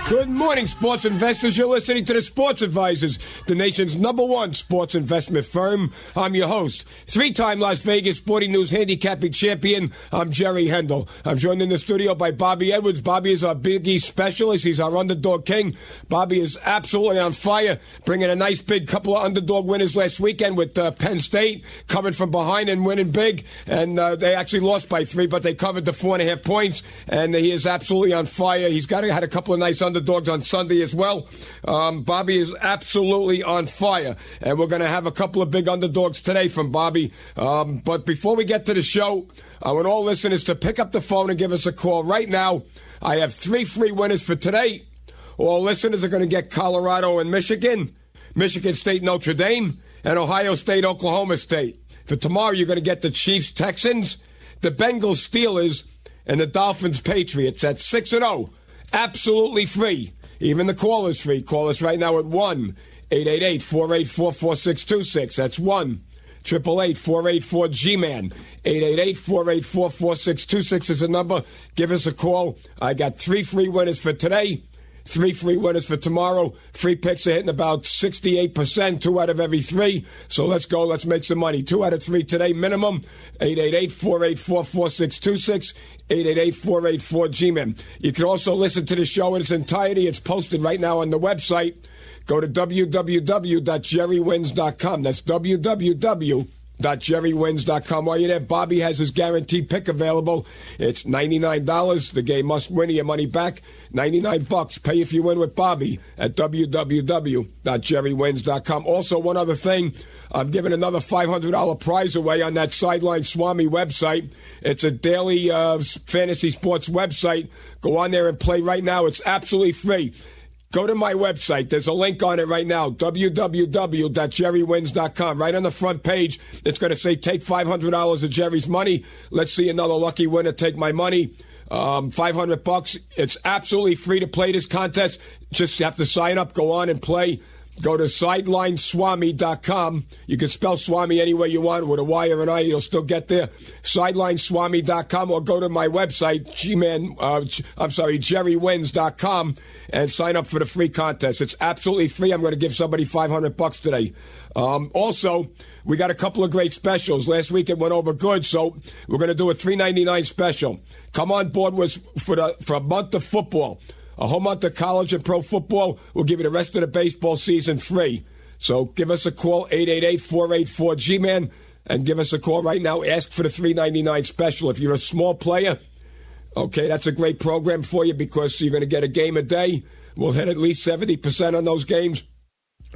Good morning, sports investors. You're listening to the Sports Advisors, the nation's #1 sports investment firm. I'm your host, three-time Las Vegas Sporting News handicapping champion. I'm Jerry Hendel. I'm joined in the studio by Bobby Edwards. Bobby is our Big East specialist. He's our underdog king. Bobby is absolutely on fire, bringing a nice big couple of underdog winners last weekend with Penn State coming from behind and winning big. And they actually lost by 3, but they covered the 4.5 points. And he is absolutely on fire. He's had a couple of nice underdogs on Sunday as well. Bobby is absolutely on fire, and we're going to have a couple of big underdogs today from Bobby. But before we get to the show, I want all listeners to pick up the phone and give us a call right now. I have 3 free winners for today. All listeners are going to get Colorado and Michigan, Michigan State Notre Dame, and Ohio State Oklahoma State. For tomorrow, you're going to get the Chiefs Texans, the Bengals Steelers, and the Dolphins Patriots at 6-0. Absolutely free. Even the call is free. Call us right now at 1-888-484-4626. That's 1-888-484-G-MAN. 888-484-4626 is the number. Give us a call. I got 3 free winners for today. 3 free winners for tomorrow. Free picks are hitting about 68%, 2 out of every 3. So let's go. Let's make some money. 2 out of 3 today minimum. 888-484-4626. 888-484-G-MAN. You can also listen to the show in its entirety. It's posted right now on the website. Go to www.jerrywins.com. That's www.jerrywins.com. While you're there, Bobby has his guaranteed pick available. It's $99. The game must win. Your money back. $99. Pay if you win with Bobby at www.jerrywins.com. Also, one other thing. I'm giving another $500 prize away on that Sideline Swami website. It's a daily fantasy sports website. Go on there and play right now. It's absolutely free. Go to my website. There's a link on it right now, www.jerrywins.com. Right on the front page, it's going to say, take $500 of Jerry's money. Let's see another lucky winner take my money. $500. It's absolutely free to play this contest. Just have to sign up, go on and play. Go to SidelineSwami.com. You can spell Swami any way you want, with a Y or an I. You'll still get there. SidelineSwami.com, or go to my website, JerryWins.com, and sign up for the free contest. It's absolutely free. I'm going to give somebody $500 today. Also, we got a couple of great specials. Last week it went over good, so we're going to do a $3.99 special. Come on board for a month of football. A whole month of college and pro football. We'll give you the rest of the baseball season free. So give us a call, 888-484-G-MAN, and give us a call right now. Ask for the $3.99 special. If you're a small player, okay, that's a great program for you because you're going to get a game a day. We'll hit at least 70% on those games,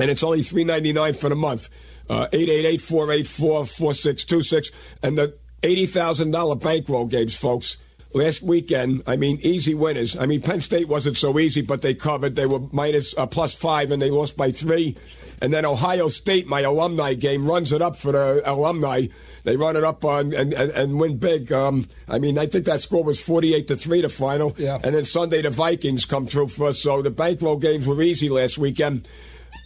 and it's only $3.99 for the month. 888-484-4626. And the $80,000 bankroll games, folks. Last weekend, easy winners. Penn State wasn't so easy, but they covered. They were +5, and they lost by 3. And then Ohio State, my alumni game, runs it up for the alumni. They run it up and win big. I think that score was 48-3 the final. Yeah. And then Sunday, the Vikings come through for us. So the bankroll games were easy last weekend.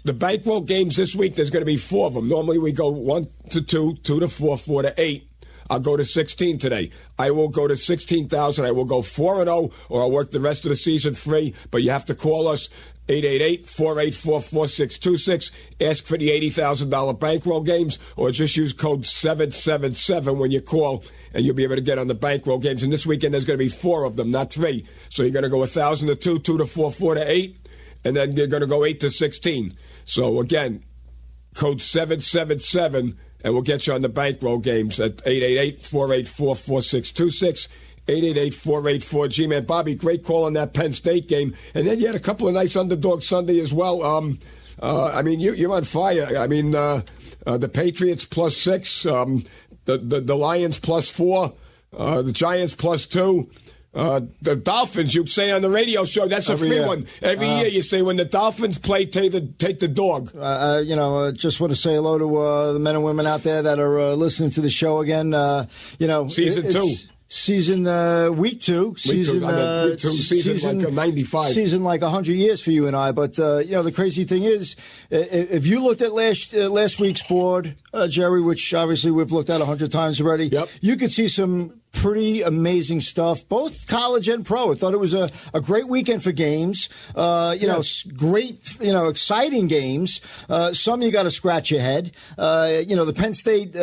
The bankroll games this week, there's going to be 4 of them. Normally we go 1 to 2, 2 to 4, 4 to 8. I'll go to 16 today. I will go to 16,000. I will go 4-0, or I'll work the rest of the season free. But you have to call us, 888-484-4626. Ask for the $80,000 bankroll games, or just use code 777 when you call, and you'll be able to get on the bankroll games. And this weekend, there's going to be 4 of them, not 3. So you're going to go 1,000 to 2, 2 to 4, 4 to 8, and then you're going to go 8 to 16. So again, code 777. And we'll get you on the bankroll games at 888-484-4626, 888-484-G-MAN. Bobby, great call on that Penn State game. And then you had a couple of nice underdogs Sunday as well. You're on fire. The Patriots +6, the Lions +4, the Giants +2. The Dolphins, you'd say on the radio show, that's a free one. Every year you say when the Dolphins play, take the dog. Just want to say hello to the men and women out there that are listening to the show again. Season 2. Season week 2. Season like 95. Season like 100 years for you and I. But, the crazy thing is, if you looked at last week's board, Jerry, which obviously we've looked at 100 times already, yep. You could see some pretty amazing stuff, both college and pro. I thought it was a great weekend for games. Great, exciting games. Some you got to scratch your head. The Penn State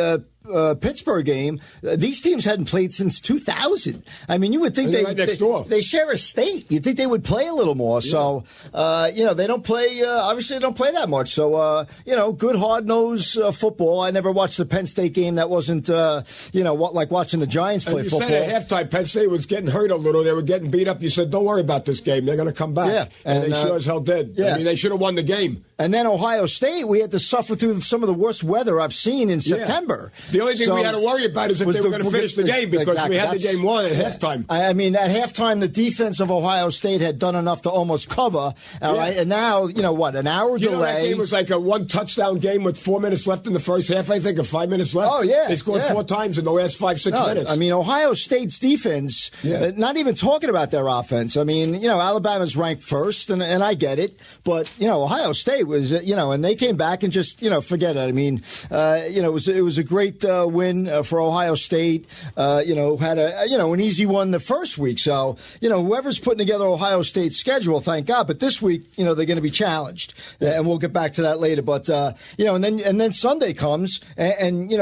Pittsburgh game, these teams hadn't played since 2000. I mean, you would think they share a state. You'd think they would play a little more. Yeah. So, they don't play, obviously they don't play that much. So, good hard-nosed football. I never watched the Penn State game. That wasn't, like watching the Giants play football. You said at halftime, Penn State was getting hurt a little. They were getting beat up. You said, don't worry about this game. They're going to come back. Yeah. And they sure as hell did. Yeah. I mean, they should have won the game. And then Ohio State, we had to suffer through some of the worst weather I've seen in September. The only thing we had to worry about is if they were going to finish the game because we had the game won at halftime. I mean, at halftime, the defense of Ohio State had done enough to almost cover. All right, and now, an hour delay. That game was like a one-touchdown game with 4 minutes left in the first half, I think, or 5 minutes left. Oh, yeah. They scored 4 times in the last 5-6 minutes. I mean, Ohio State's defense, not even talking about their offense. I mean, Alabama's ranked first, and I get it. But, Ohio State was, and they came back and just, forget it. I mean, it was a great win for Ohio State. Had an easy one the first week. So, whoever's putting together Ohio State's schedule, thank God. But this week, they're going to be challenged, and we'll get back to that later. But and then Sunday comes, and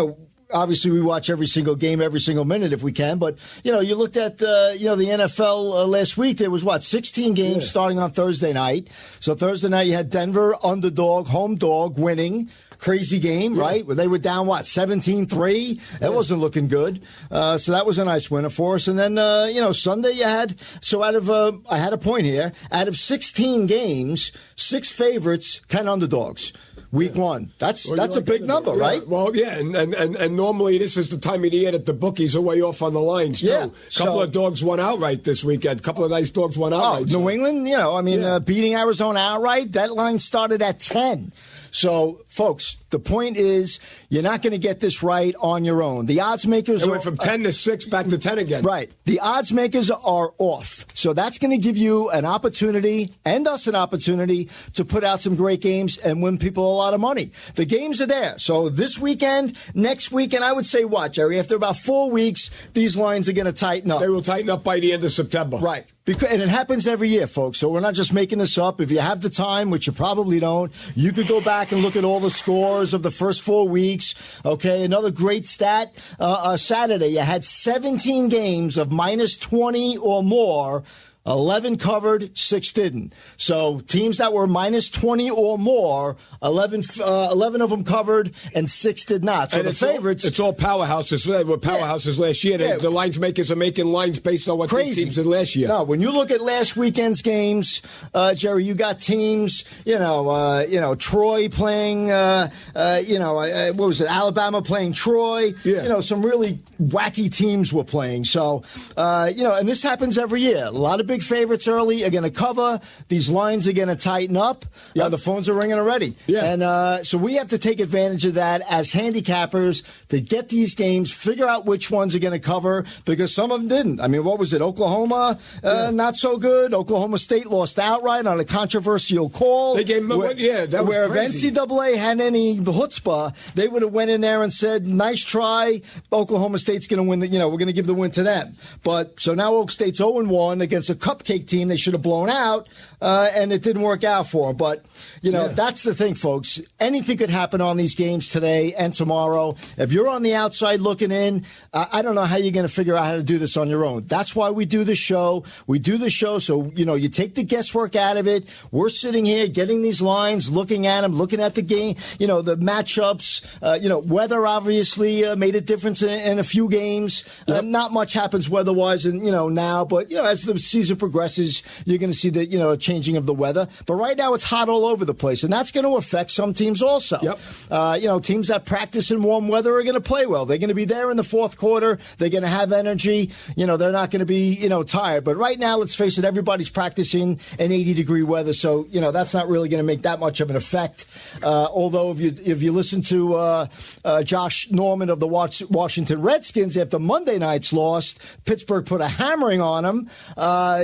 obviously, we watch every single game, every single minute if we can. But, you looked at, the NFL last week. There was, 16 games starting on Thursday night. So Thursday night, you had Denver, underdog, home dog, winning. Crazy game, right? Where they were down, 17-3? That wasn't looking good. So that was a nice winner for us. And then, Sunday you had, I had a point here, out of 16 games, 6 favorites, 10 underdogs. Week 1. That's a big number, right? Well, and normally this is the time of the year that the bookies are way off on the lines, too. Yeah. Couple of dogs won outright this weekend. Couple of nice dogs won outright. New England, beating Arizona outright, that line started at 10. So, folks, the point is you're not going to get this right on your own. The odds makers went from 10 to 6 back to 10 again. Right. The odds makers are off. So that's going to give you an opportunity and us an opportunity to put out some great games and win people a lot of money. The games are there. So this weekend, next weekend, I would say what, Jerry? After about 4 weeks, these lines are going to tighten up. They will tighten up by the end of September. Right. And it happens every year, folks. So we're not just making this up. If you have the time, which you probably don't, you could go back and look at all the scores of the first 4 weeks. Okay, another great stat. Saturday, you had 17 games of minus 20 or more. 11 covered, 6 didn't. So teams that were minus 20 or more, 11 of them covered, and 6 did not. So and the favorites... It's all powerhouses. They were powerhouses last year. The lines makers are making lines based on what these teams did last year. No, when you look at last weekend's games, Jerry, you got teams, Troy playing, what was it, Alabama playing Troy. Yeah. Some really wacky teams were playing. So, and this happens every year. A lot of big favorites early are going to cover. These lines are going to tighten up. Yep. The phones are ringing already. Yeah. And so we have to take advantage of that as handicappers to get these games, figure out which ones are going to cover, because some of them didn't. I mean, what was it? Oklahoma, not so good. Oklahoma State lost outright on a controversial call. They gave them that was where crazy. If NCAA had any chutzpah, they would have went in there and said, nice try. Oklahoma State's going to win. We're going to give the win to them. But so now Oak State's 0-1 against a cupcake team they should have blown out, and it didn't work out for them. But, that's the thing, folks. Anything could happen on these games today and tomorrow. If you're on the outside looking in, I don't know how you're going to figure out how to do this on your own. That's why we do the show. We do the show so, you take the guesswork out of it. We're sitting here getting these lines, looking at them, looking at the game, the matchups. Weather obviously made a difference in a few games. Yep. Not much happens weather-wise, now. But, as the season progresses, you're going to see the, changing of the weather. But right now it's hot all over the place, and that's going to affect some teams also. Yep. Teams that practice in warm weather are going to play well. They're going to be there in the fourth quarter. They're going to have energy. They're not going to be, tired. But right now, let's face it, everybody's practicing in 80-degree weather, so, that's not really going to make that much of an effect. Although if you listen to Josh Norman of the Washington Redskins after Monday night's loss, Pittsburgh put a hammering on them.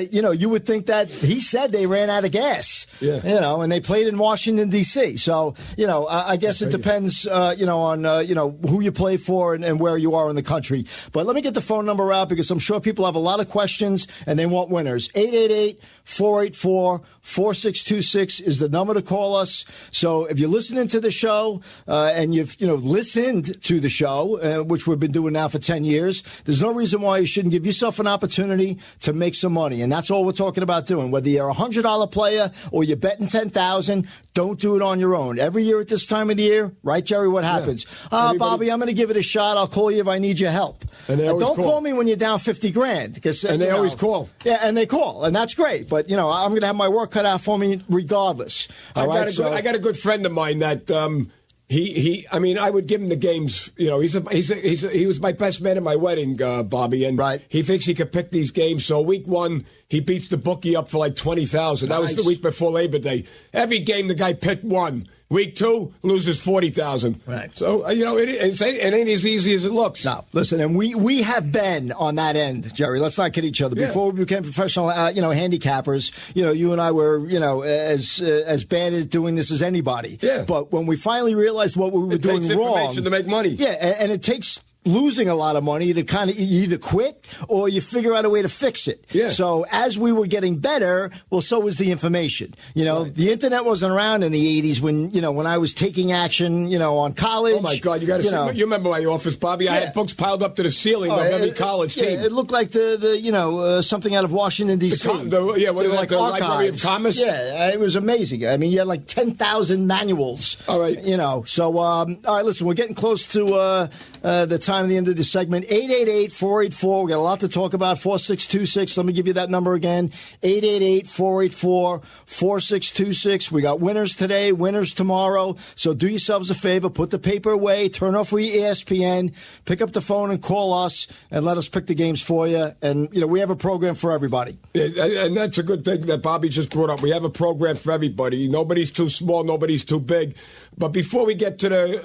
you would think that he said they ran out of gas. Yeah. And they played in Washington, D.C. So, I guess it depends, on, who you play for and where you are in the country. But let me get the phone number out because I'm sure people have a lot of questions and they want winners. 888-484-4626 is the number to call us. So if you're listening to the show and you've, listened to the show, which we've been doing now for 10 years, there's no reason why you shouldn't give yourself an opportunity to make some money. And that's all we're talking about doing. Whether you're a $100 player or you're betting $10,000, don't do it on your own. Every year at this time of the year, right, Jerry, what happens? Bobby, I'm going to give it a shot. I'll call you if I need your help. And don't call me when you're down $50,000. Because, and they always call. Yeah, and they call. And that's great. But, I'm going to have my work cut out for me regardless. I got a good friend of mine that I would give him the games. He was my best man at my wedding, Bobby, and he thinks he could pick these games. So week 1, he beats the bookie up for like $20,000. That was the week before Labor Day. Every game the guy picked won. Week 2 loses $40,000. Right. So it ain't as easy as it looks. No, listen, and we have been on that end, Jerry. Let's not kid each other. Yeah. Before we became professional, handicappers, you and I were, as bad at doing this as anybody. Yeah. But when we finally realized what we were doing wrong, information to make money. Yeah, and it takes losing a lot of money to kind of either quit or you figure out a way to fix it. Yeah. So as we were getting better, well, so was the information. The internet wasn't around in the 80s when I was taking action, on college. Oh my God, you got to see. You remember my office, Bobby? I had books piled up to the ceiling of every college team. It looked like the something out of Washington D.C. Like the Library of Commerce. Yeah, it was amazing. I mean, you had like 10,000 manuals. All right. So all right, listen, we're getting close to the time of the end of the segment. 888-484. We got a lot to talk about. 4626. Let me give you that number again. 888-484-4626. We got winners today, winners tomorrow. So do yourselves a favor. Put the paper away. Turn off your ESPN. Pick up the phone and call us and let us pick the games for you. And, we have a program for everybody. And that's a good thing that Bobby just brought up. We have a program for everybody. Nobody's too small. Nobody's too big. But before we get to the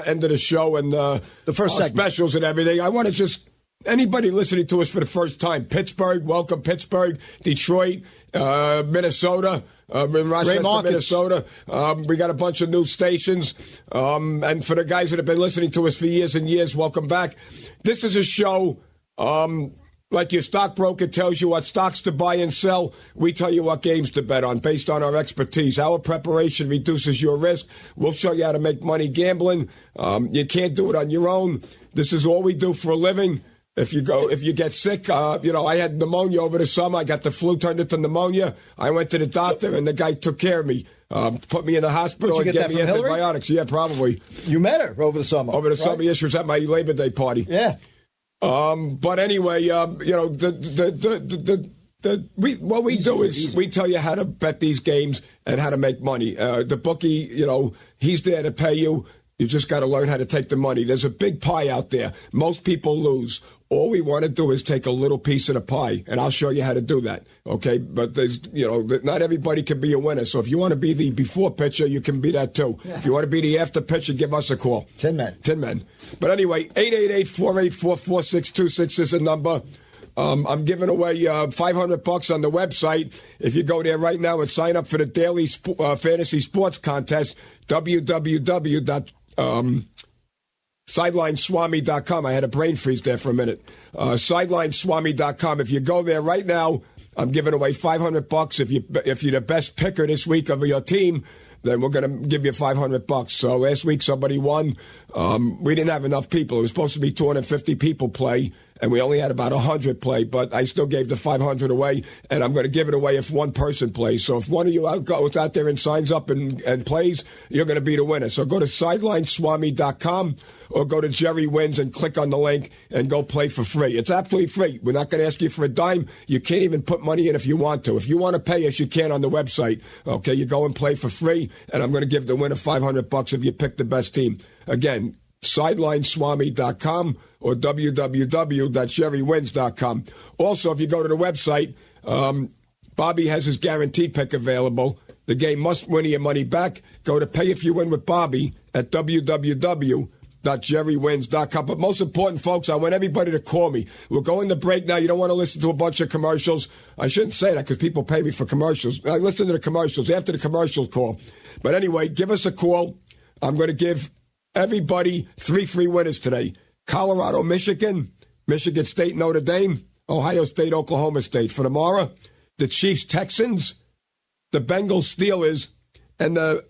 end of the show and the first segment, specials and everything, I want to just anybody listening to us for the first time, Pittsburgh, welcome Pittsburgh, Detroit, Minnesota, in Rochester, Minnesota. We got a bunch of new stations. And for the guys that have been listening to us for years and years, welcome back. This is a show like your stockbroker tells you what stocks to buy and sell, we tell you what games to bet on based on our expertise. Our preparation reduces your risk. We'll show you how to make money gambling. You can't do it on your own. This is all we do for a living. If you get sick, I had pneumonia over the summer. I got the flu turned into pneumonia. I went to the doctor and the guy took care of me. Put me in the hospital and gave me antibiotics. Yeah, probably. You met her over the summer. Over the summer, yes, she was at my Labor Day party. Yeah. But anyway, what we do is we tell you how to bet these games and how to make money. The bookie, he's there to pay you. You just got to learn how to take the money. There's a big pie out there. Most people lose. All we want to do is take a little piece of the pie, and I'll show you how to do that, okay? But there's, not everybody can be a winner. So if you want to be the before pitcher, you can be that too. Yeah. If you want to be the after pitcher, give us a call. 10 men. But anyway, 888-484-4626 is the number. I'm giving away $500 on the website. If you go there right now and sign up for the daily fantasy sports contest, sidelineswami.com. I had a brain freeze there for a minute. Sidelineswami.com. If you go there right now, I'm giving away $500. If you're the best picker this week of your team, then we're going to give you $500. So last week somebody won. We didn't have enough people. It was supposed to be 250 people play, and we only had about 100 play, but I still gave the 500 away, and I'm going to give it away if one person plays. So if one of you goes out there and signs up and plays, you're going to be the winner. So go to sidelineswami.com or go to Jerry Wins and click on the link and go play for free. It's absolutely free. We're not going to ask you for a dime. You can't even put money in if you want to. If you want to pay us, you can on the website. Okay, you go and play for free, and I'm going to give the winner $500 if you pick the best team. Again, sidelineswami.com or www.jerrywins.com. Also, if you go to the website, Bobby has his guaranteed pick available. The game must win your money back. Go to Pay If You Win with Bobby at www.payifyouwin.com. www.jerrywins.com. But most important, folks, I want everybody to call me. We're going to break now. You don't want to listen to a bunch of commercials. I shouldn't say that because people pay me for commercials. I listen to the commercials. After the commercials, call. But anyway, give us a call. I'm going to give everybody 3 free winners today. Colorado, Michigan, Michigan State, Notre Dame, Ohio State, Oklahoma State. For tomorrow, the Chiefs, Texans, the Bengals, Steelers, and the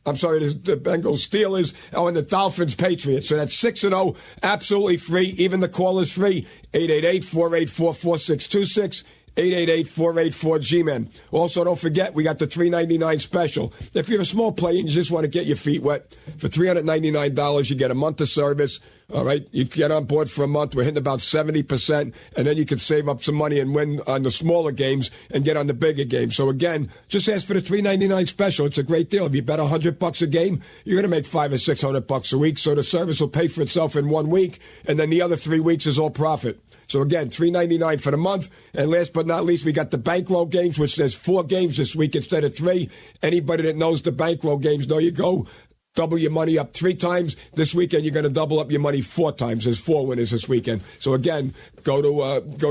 Bengals, Steelers, and the Dolphins, Patriots. So that's 6-0, absolutely free. Even the call is free. 888-484-4626. 888-484-G-MEN. Also, don't forget, we got the $3.99 special. If you're a small player and you just want to get your feet wet, for $399, you get a month of service. All right, you get on board for a month. We're hitting about 70%, and then you can save up some money and win on the smaller games and get on the bigger games. So again, just ask for the $3.99 special. It's a great deal. If you bet $100 a game, you're going to make $500 or $600 a week. So the service will pay for itself in 1 week, and then the other 3 weeks is all profit. So again, $3.99 for the month. And last but not least, we got the bankroll games, which there's 4 games this week instead of 3. Anybody that knows the bankroll games, know you go. Double your money up 3 times. This weekend, you're going to double up your money 4 times. There's 4 winners this weekend. So again, go to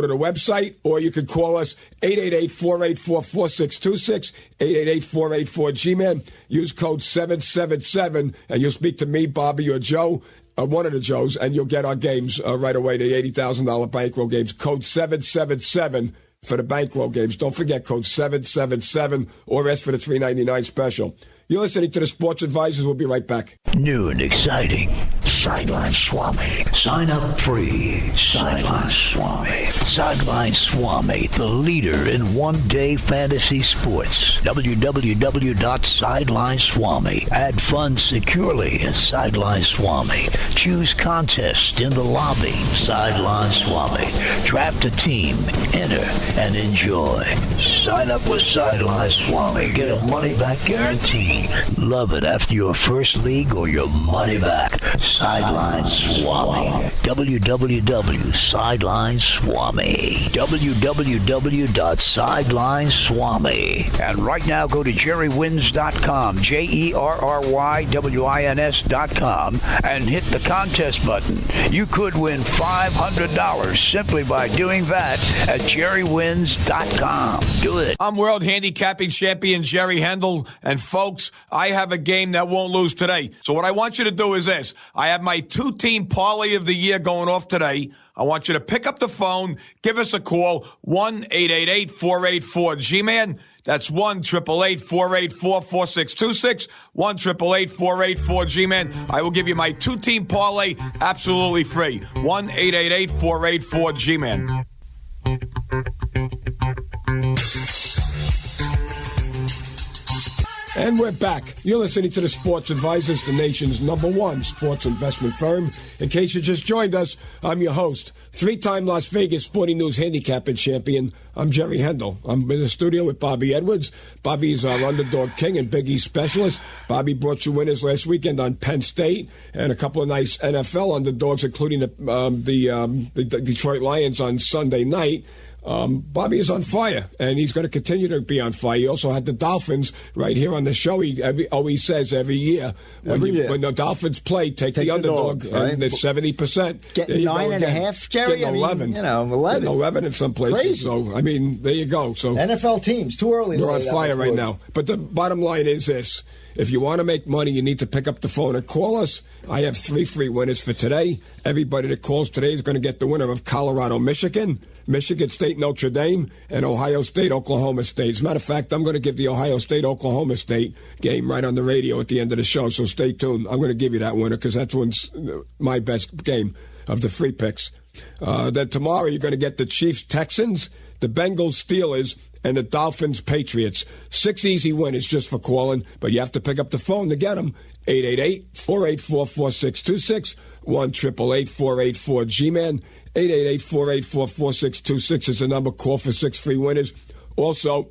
the website, or you can call us 888-484-4626, 888-484-G-MEN. Use code 777, and you'll speak to me, Bobby, or Joe, one of the Joes, and you'll get our games right away, the $80,000 bankroll games. Code 777 for the bankroll games. Don't forget code 777, or ask for the $3.99 special. You're listening to the Sports Advisors. We'll be right back. New and exciting. Sideline Swami. Sign up free. Sideline Swami. Sideline Swami, the leader in one-day fantasy sports. www.sidelineswami. Add funds securely at Sideline Swami. Choose contest in the lobby. Sideline Swami. Draft a team. Enter and enjoy. Sign up with Sideline Swami. Get a money-back guarantee. Love it after your first league or your money back. Sideline Swami. www.sidelineswami. www.sidelineswami. And right now go to jerrywins.com. JERRYWINS.com and hit the contest button. You could win $500 simply by doing that at jerrywins.com. Do it. I'm World Handicapping Champion Jerry Hendel, and folks, I have a game that won't lose today. So what I want you to do is this. I have my 2-team parlay of the year going off today. I want you to pick up the phone, give us a call, 1-888-484-G-MEN. That's 1-888-484-4626, 1-888-484-G-MEN. I will give you my 2-team parlay absolutely free, 1-888-484-G-MEN. And we're back. You're listening to the Sports Advisors, the nation's #1 sports investment firm. In case you just joined us, I'm your host, 3-time Las Vegas Sporting News handicapping champion. I'm Jerry Hendel. I'm in the studio with Bobby Edwards. Bobby's our underdog king and Big East specialist. Bobby brought you winners last weekend on Penn State and a couple of nice NFL underdogs, including the Detroit Lions on Sunday night. Bobby is on fire, and he's going to continue to be on fire. He also had the Dolphins right here on the show. He always says every year when the Dolphins play, take the underdog, right? And it's 70%. Getting 9.5, Jerry. Getting 11. 11. Getting 11 in some places. Crazy. So, I mean, there you go. So NFL teams, too early. They're on fire right now. But the bottom line is this. If you want to make money, you need to pick up the phone and call us. I have 3 free winners for today. Everybody that calls today is going to get the winner of Colorado, Michigan, Michigan State, Notre Dame, and Ohio State, Oklahoma State. As a matter of fact, I'm going to give the Ohio State, Oklahoma State game right on the radio at the end of the show, so stay tuned. I'm going to give you that winner because that's one's my best game of the free picks. Then tomorrow you're going to get the Chiefs, Texans, the Bengals, Steelers, and the Dolphins, Patriots. 6 easy winners just for calling, but you have to pick up the phone to get them. 888-484-4626, 1-888-484-G-MEN, 888-484-4626 is the number. Call for 6 free winners. Also,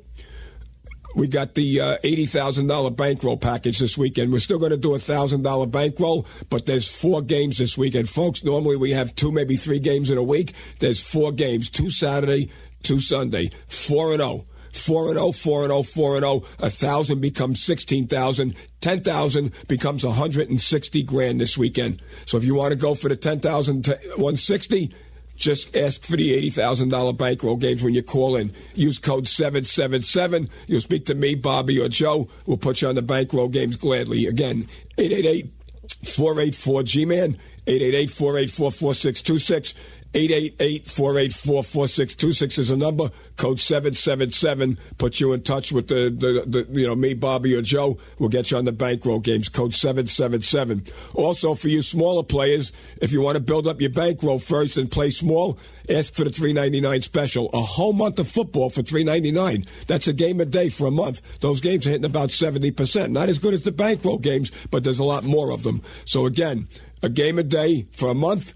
we got the $80,000 bankroll package this weekend. We're still going to do a $1,000 bankroll, but there's 4 games this weekend. Folks, normally we have 2, maybe 3 games in a week. There's 4 games, 2 Saturday, 2 Sunday, 4-0. 4-0, 4-0, 4-0. 1,000 becomes 16,000. 10,000 becomes 160 grand this weekend. So if you want to go for the 10,000 to 160, just ask for the $80,000 bankroll games when you call in. Use code 777. You'll speak to me, Bobby, or Joe. We'll put you on the bankroll games gladly. Again, 888-484-G-MAN, 888-484-4626. 888-484-4626 is a number. Code 777. Put you in touch with the me, Bobby, or Joe. We'll get you on the bankroll games. Code 777. Also, for you smaller players, if you want to build up your bankroll first and play small, ask for the $3.99 special. A whole month of football for $3.99. That's a game a day for a month. Those games are hitting about 70%. Not as good as the bankroll games, but there's a lot more of them. So again, a game a day for a month,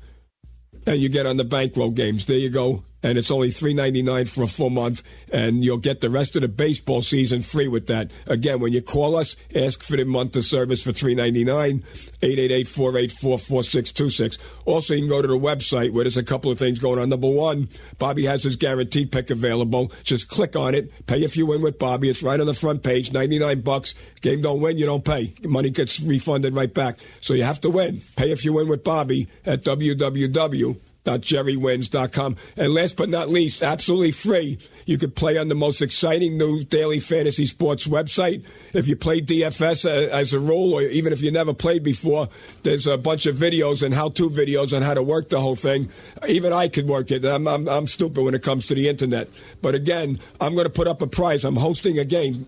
and you get on the bankroll games. There you go. And it's only $3.99 for a full month, and you'll get the rest of the baseball season free with that. Again, when you call us, ask for the month of service for $3.99, 888-484-4626. Also, you can go to the website where there's a couple of things going on. Number one, Bobby has his guaranteed pick available. Just click on it. Pay if you win with Bobby. It's right on the front page, $99. Game don't win, you don't pay. Money gets refunded right back. So you have to win. Pay if you win with Bobby at www.jerrywins.com. And last but not least, absolutely free, you could play on the most exciting new daily fantasy sports website. If you play DFS as a rule, or even if you never played before, there's a bunch of videos and how-to videos on how to work the whole thing. Even I could work it. I'm stupid when it comes to the internet. But again, I'm going to put up a prize. I'm hosting a game,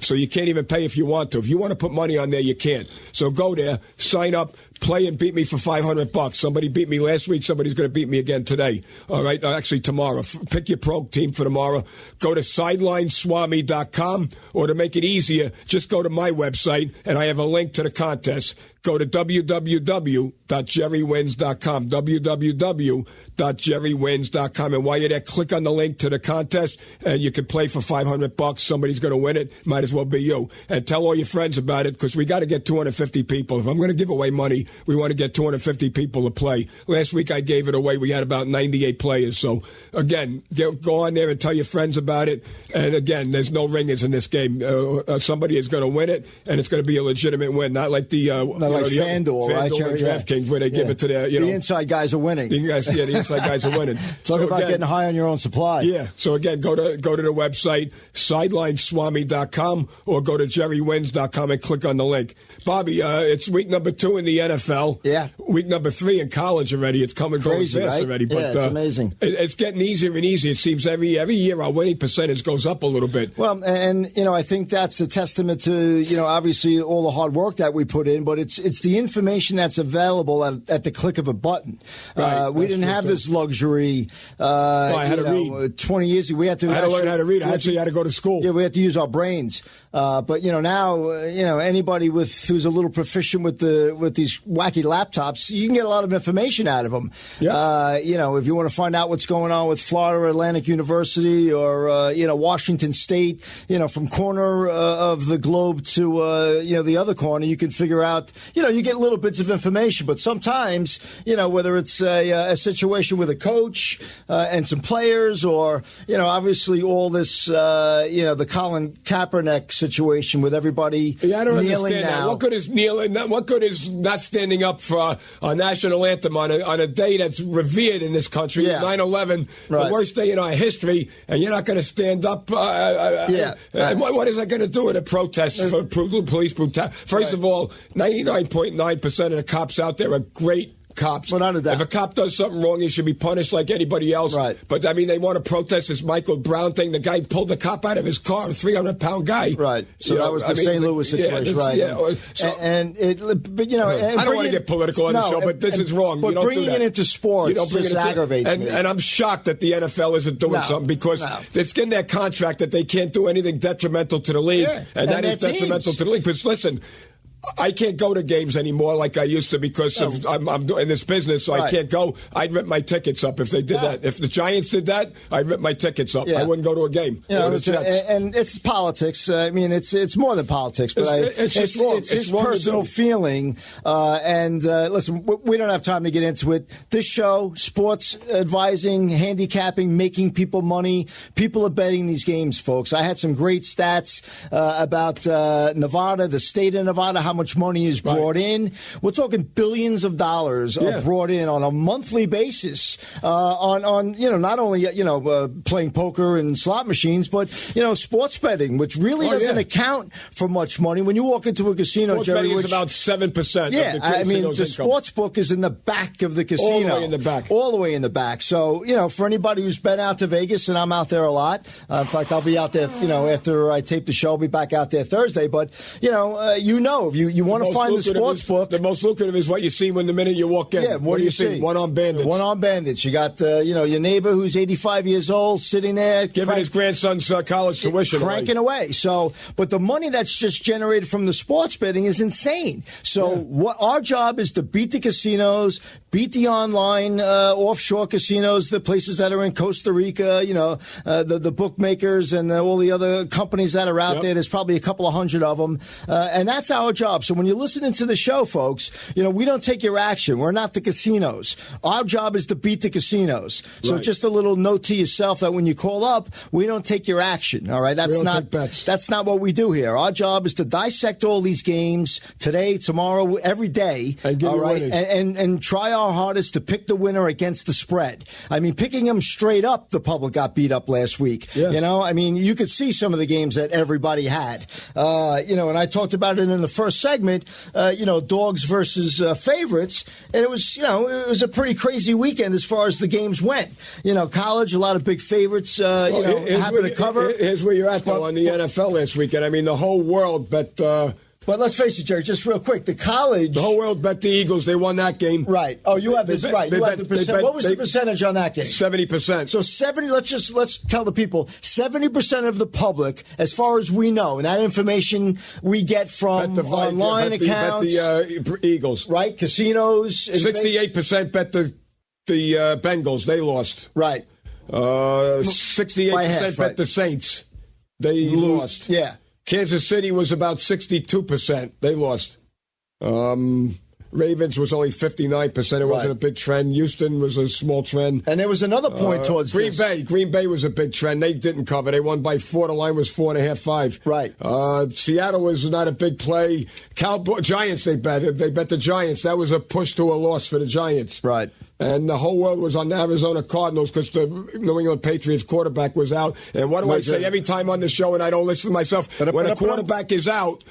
so you can't even pay if you want to. If you want to put money on there, you can't. So go there, sign up, play and beat me for $500. Somebody beat me last week. Somebody's going to beat me again today. All right, actually tomorrow. Pick your pro team for tomorrow. Go to sidelineswami.com, or to make it easier, just go to my website, and I have a link to the contest. Go to www.jerrywins.com, www.jerrywins.com. And while you're there, click on the link to the contest, and you can play for $500. Somebody's going to win it. Might as well be you. And tell all your friends about it, because we got to get 250 people. If I'm going to give away money, we want to get 250 people to play. Last week I gave it away. We had about 98 players. So, again, go on there and tell your friends about it. And, again, there's no ringers in this game. Somebody is going to win it, and it's going to be a legitimate win, not like the FanDuel, right? And DraftKings, where they give it to their, the inside guys are winning. The inside guys are winning. Talk about getting high on your own supply. Yeah. So again, go to the website, sidelineswami.com, or go to jerrywins.com and click on the link. Bobby, it's week number 2 in the NFL. Yeah. Week number 3 in college already. It's going fast right? already. But, yeah, it's amazing. It's getting easier and easier. It seems every year our winning percentage goes up a little bit. Well, and I think that's a testament to obviously all the hard work that we put in, but it's the information that's available at the click of a button. Right, we didn't have this luxury. I had to read 20 years ago. We had to. I had to learn how to read. I actually had to go to school. Yeah, we had to use our brains. But now anybody who's a little proficient with these wacky laptops, you can get a lot of information out of them. Yeah. If you want to find out what's going on with Florida Atlantic University or Washington State, from corner of the globe to the other corner, you can figure out. You get little bits of information, but sometimes whether it's a situation with a coach and some players, or obviously all this the Colin Kaepernick situation with everybody I don't kneeling understand now. that. What good is kneeling? What good is not standing up for our national anthem on a day that's revered in this country? Yeah. 9/11, Right. the worst day in our history, and you're not going to stand up? What is that going to do with a protest for police brutality? First of all, 99.9% of the cops out there are great cops. Without a doubt. If a cop does something wrong, he should be punished like anybody else. Right. But, they want to protest this Michael Brown thing. The guy pulled the cop out of his car, a 300-pound guy. Right. So that was the St. Louis situation, right? Yeah. And I don't want to get political on the show, but this is wrong. But you don't bringing do that. it into sports just aggravates me. And I'm shocked that the NFL isn't doing something, because it's in their contract that they can't do anything detrimental to the league, and that is detrimental to the league. Because listen, I can't go to games anymore like I used to because of, I'm doing this business, so I can't go. I'd rip my tickets up if they did that. If the Giants did that, I'd rip my tickets up. I wouldn't go to a game. And it's politics. I mean, it's more than politics, but it's his personal feeling. Listen, we don't have time to get into it. This show, sports advising, handicapping, making people money. People are betting these games, folks. I had some great stats about Nevada, the state of Nevada, how much money is brought in. We're talking billions of dollars are brought in on a monthly basis on not only playing poker and slot machines, but sports betting, which really doesn't account for much money. When you walk into a casino, sports Jerry, betting is about 7%. Yeah, of the I mean, the income. sports book is in the back of the casino, all the way in the back, all the way in the back. So for anybody who's been out to Vegas, and I'm out there a lot. In fact, I'll be out there. After I tape the show, I'll be back out there Thursday. But if you want to find the sports book, the most lucrative is what you see when the minute you walk in. Yeah, what do you see? One-armed bandits. One-armed bandits. You got your neighbor who's 85 years old sitting there giving his grandson's college tuition cranking away. So, but the money that's just generated from the sports betting is insane. So, what our job is to beat the casinos, beat the online offshore casinos, the places that are in Costa Rica. The bookmakers and all the other companies that are out there. There's probably a couple of hundred of them, and that's our job. So when you're listening to the show, folks, we don't take your action. We're not the casinos. Our job is to beat the casinos. So just a little note to yourself that when you call up, we don't take your action. All right, that's not what we do here. Our job is to dissect all these games today, tomorrow, every day. All right, and try our hardest to pick the winner against the spread. I mean, picking them straight up, the public got beat up last week. I mean, you could see some of the games that everybody had. And I talked about it in the first segment. Dogs versus favorites, and it was a pretty crazy weekend as far as the games went. College, a lot of big favorites. Happy to cover. Here's where you're at though on the NFL last weekend. I mean, the whole world bet. But let's face it, Jerry, just real quick, the whole world bet the Eagles. They won that game. Right. Oh, you have this right. You have the percent. What was the percentage on that game? 70%. So 70. Let's tell the people 70% of the public, as far as we know, and that information we get from online accounts. Bet the Eagles. Right. Casinos. 68% bet the Bengals. They lost. Right. 68% bet the Saints. They lost. Yeah. Kansas City was about 62%. They lost. Ravens was only 59%. It wasn't a big trend. Houston was a small trend. And there was another point towards Green Bay. Green Bay was a big trend. They didn't cover. They won by 4. The line was 4.5, 5. Right. Seattle was not a big play. Giants, they bet. They bet the Giants. That was a push to a loss for the Giants. Right. And the whole world was on the Arizona Cardinals because the New England Patriots quarterback was out. And what do I say every time on the show, and I don't listen to myself, when a quarterback is out,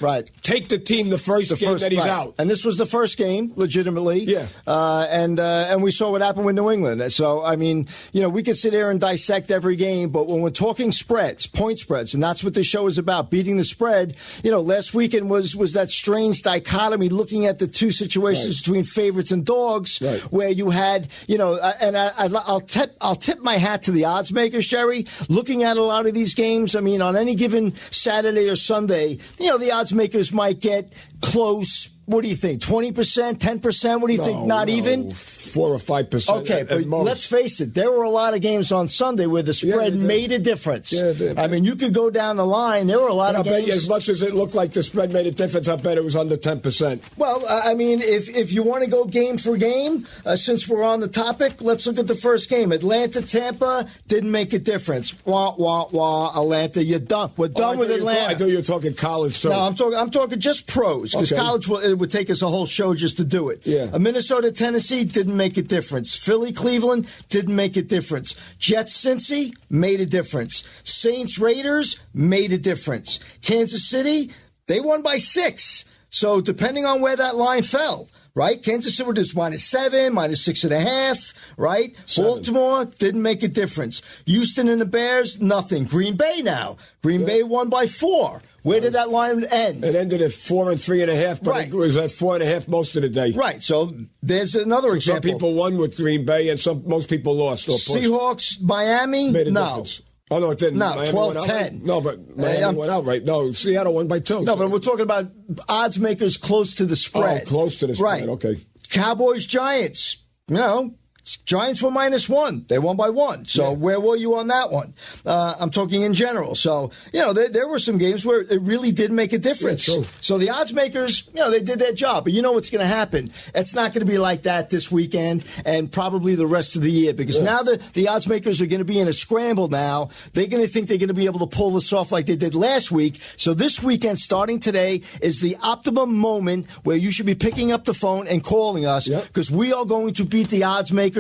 take the team the first game that he's out. And this was the first game, legitimately. Yeah. And we saw what happened with New England. So, I mean, we could sit here and dissect every game, but when we're talking spreads, point spreads, and that's what this show is about, beating the spread, last weekend was that strange dichotomy looking at the two situations between favorites and dogs, where you had and I'll tip my hat to the odds makers, Jerry. Looking at a lot of these games, I mean, on any given Saturday or Sunday, the odds makers might get close. What do you think? 20%, 10%? What do you think? Not even 4 or 5%. Okay, but let's face it. There were a lot of games on Sunday where the spread made a difference. Yeah, I mean, you could go down the line. There were a lot of games. Bet you, as much as it looked like the spread made a difference, I bet it was under 10%. Well, I mean, if you want to go game for game, since we're on the topic, let's look at the first game. Atlanta, Tampa didn't make a difference. Wah wah wah. Atlanta, you're done. We're done with Atlanta. I thought you were talking college too. No, I'm talking just pros because college would take us a whole show just to do it. Yeah. Minnesota, Tennessee didn't make a difference. Philly, Cleveland didn't make a difference. Jets, Cincy made a difference. Saints, Raiders made a difference. Kansas City, they won by 6. So depending on where that line fell, right? Kansas City was -7, -6.5, right? 7. Baltimore didn't make a difference. Houston and the Bears, nothing. Green Bay now. Green Bay won by 4. Where did that line end? It ended at 4 and 3.5, but it was at 4.5 most of the day. Right. So there's another example. Some people won with Green Bay, and most people lost. Seahawks, Miami, made a difference. Oh, no, it didn't. No, Miami 12-10. went out, right? No, but Miami went out, right? No, Seattle won by 2. No, but we're talking about odds makers close to the spread. Oh, close to the spread, right. Okay. Cowboys, Giants. Giants were -1. They won by 1. So where were you on that one? I'm talking in general. So, there were some games where it really did make a difference. Yeah, true. So the odds makers, they did their job. But you know what's going to happen? It's not going to be like that this weekend and probably the rest of the year because now the odds makers are going to be in a scramble now. They're going to think they're going to be able to pull this off like they did last week. So this weekend, starting today, is the optimum moment where you should be picking up the phone and calling us because we are going to beat the odds makers.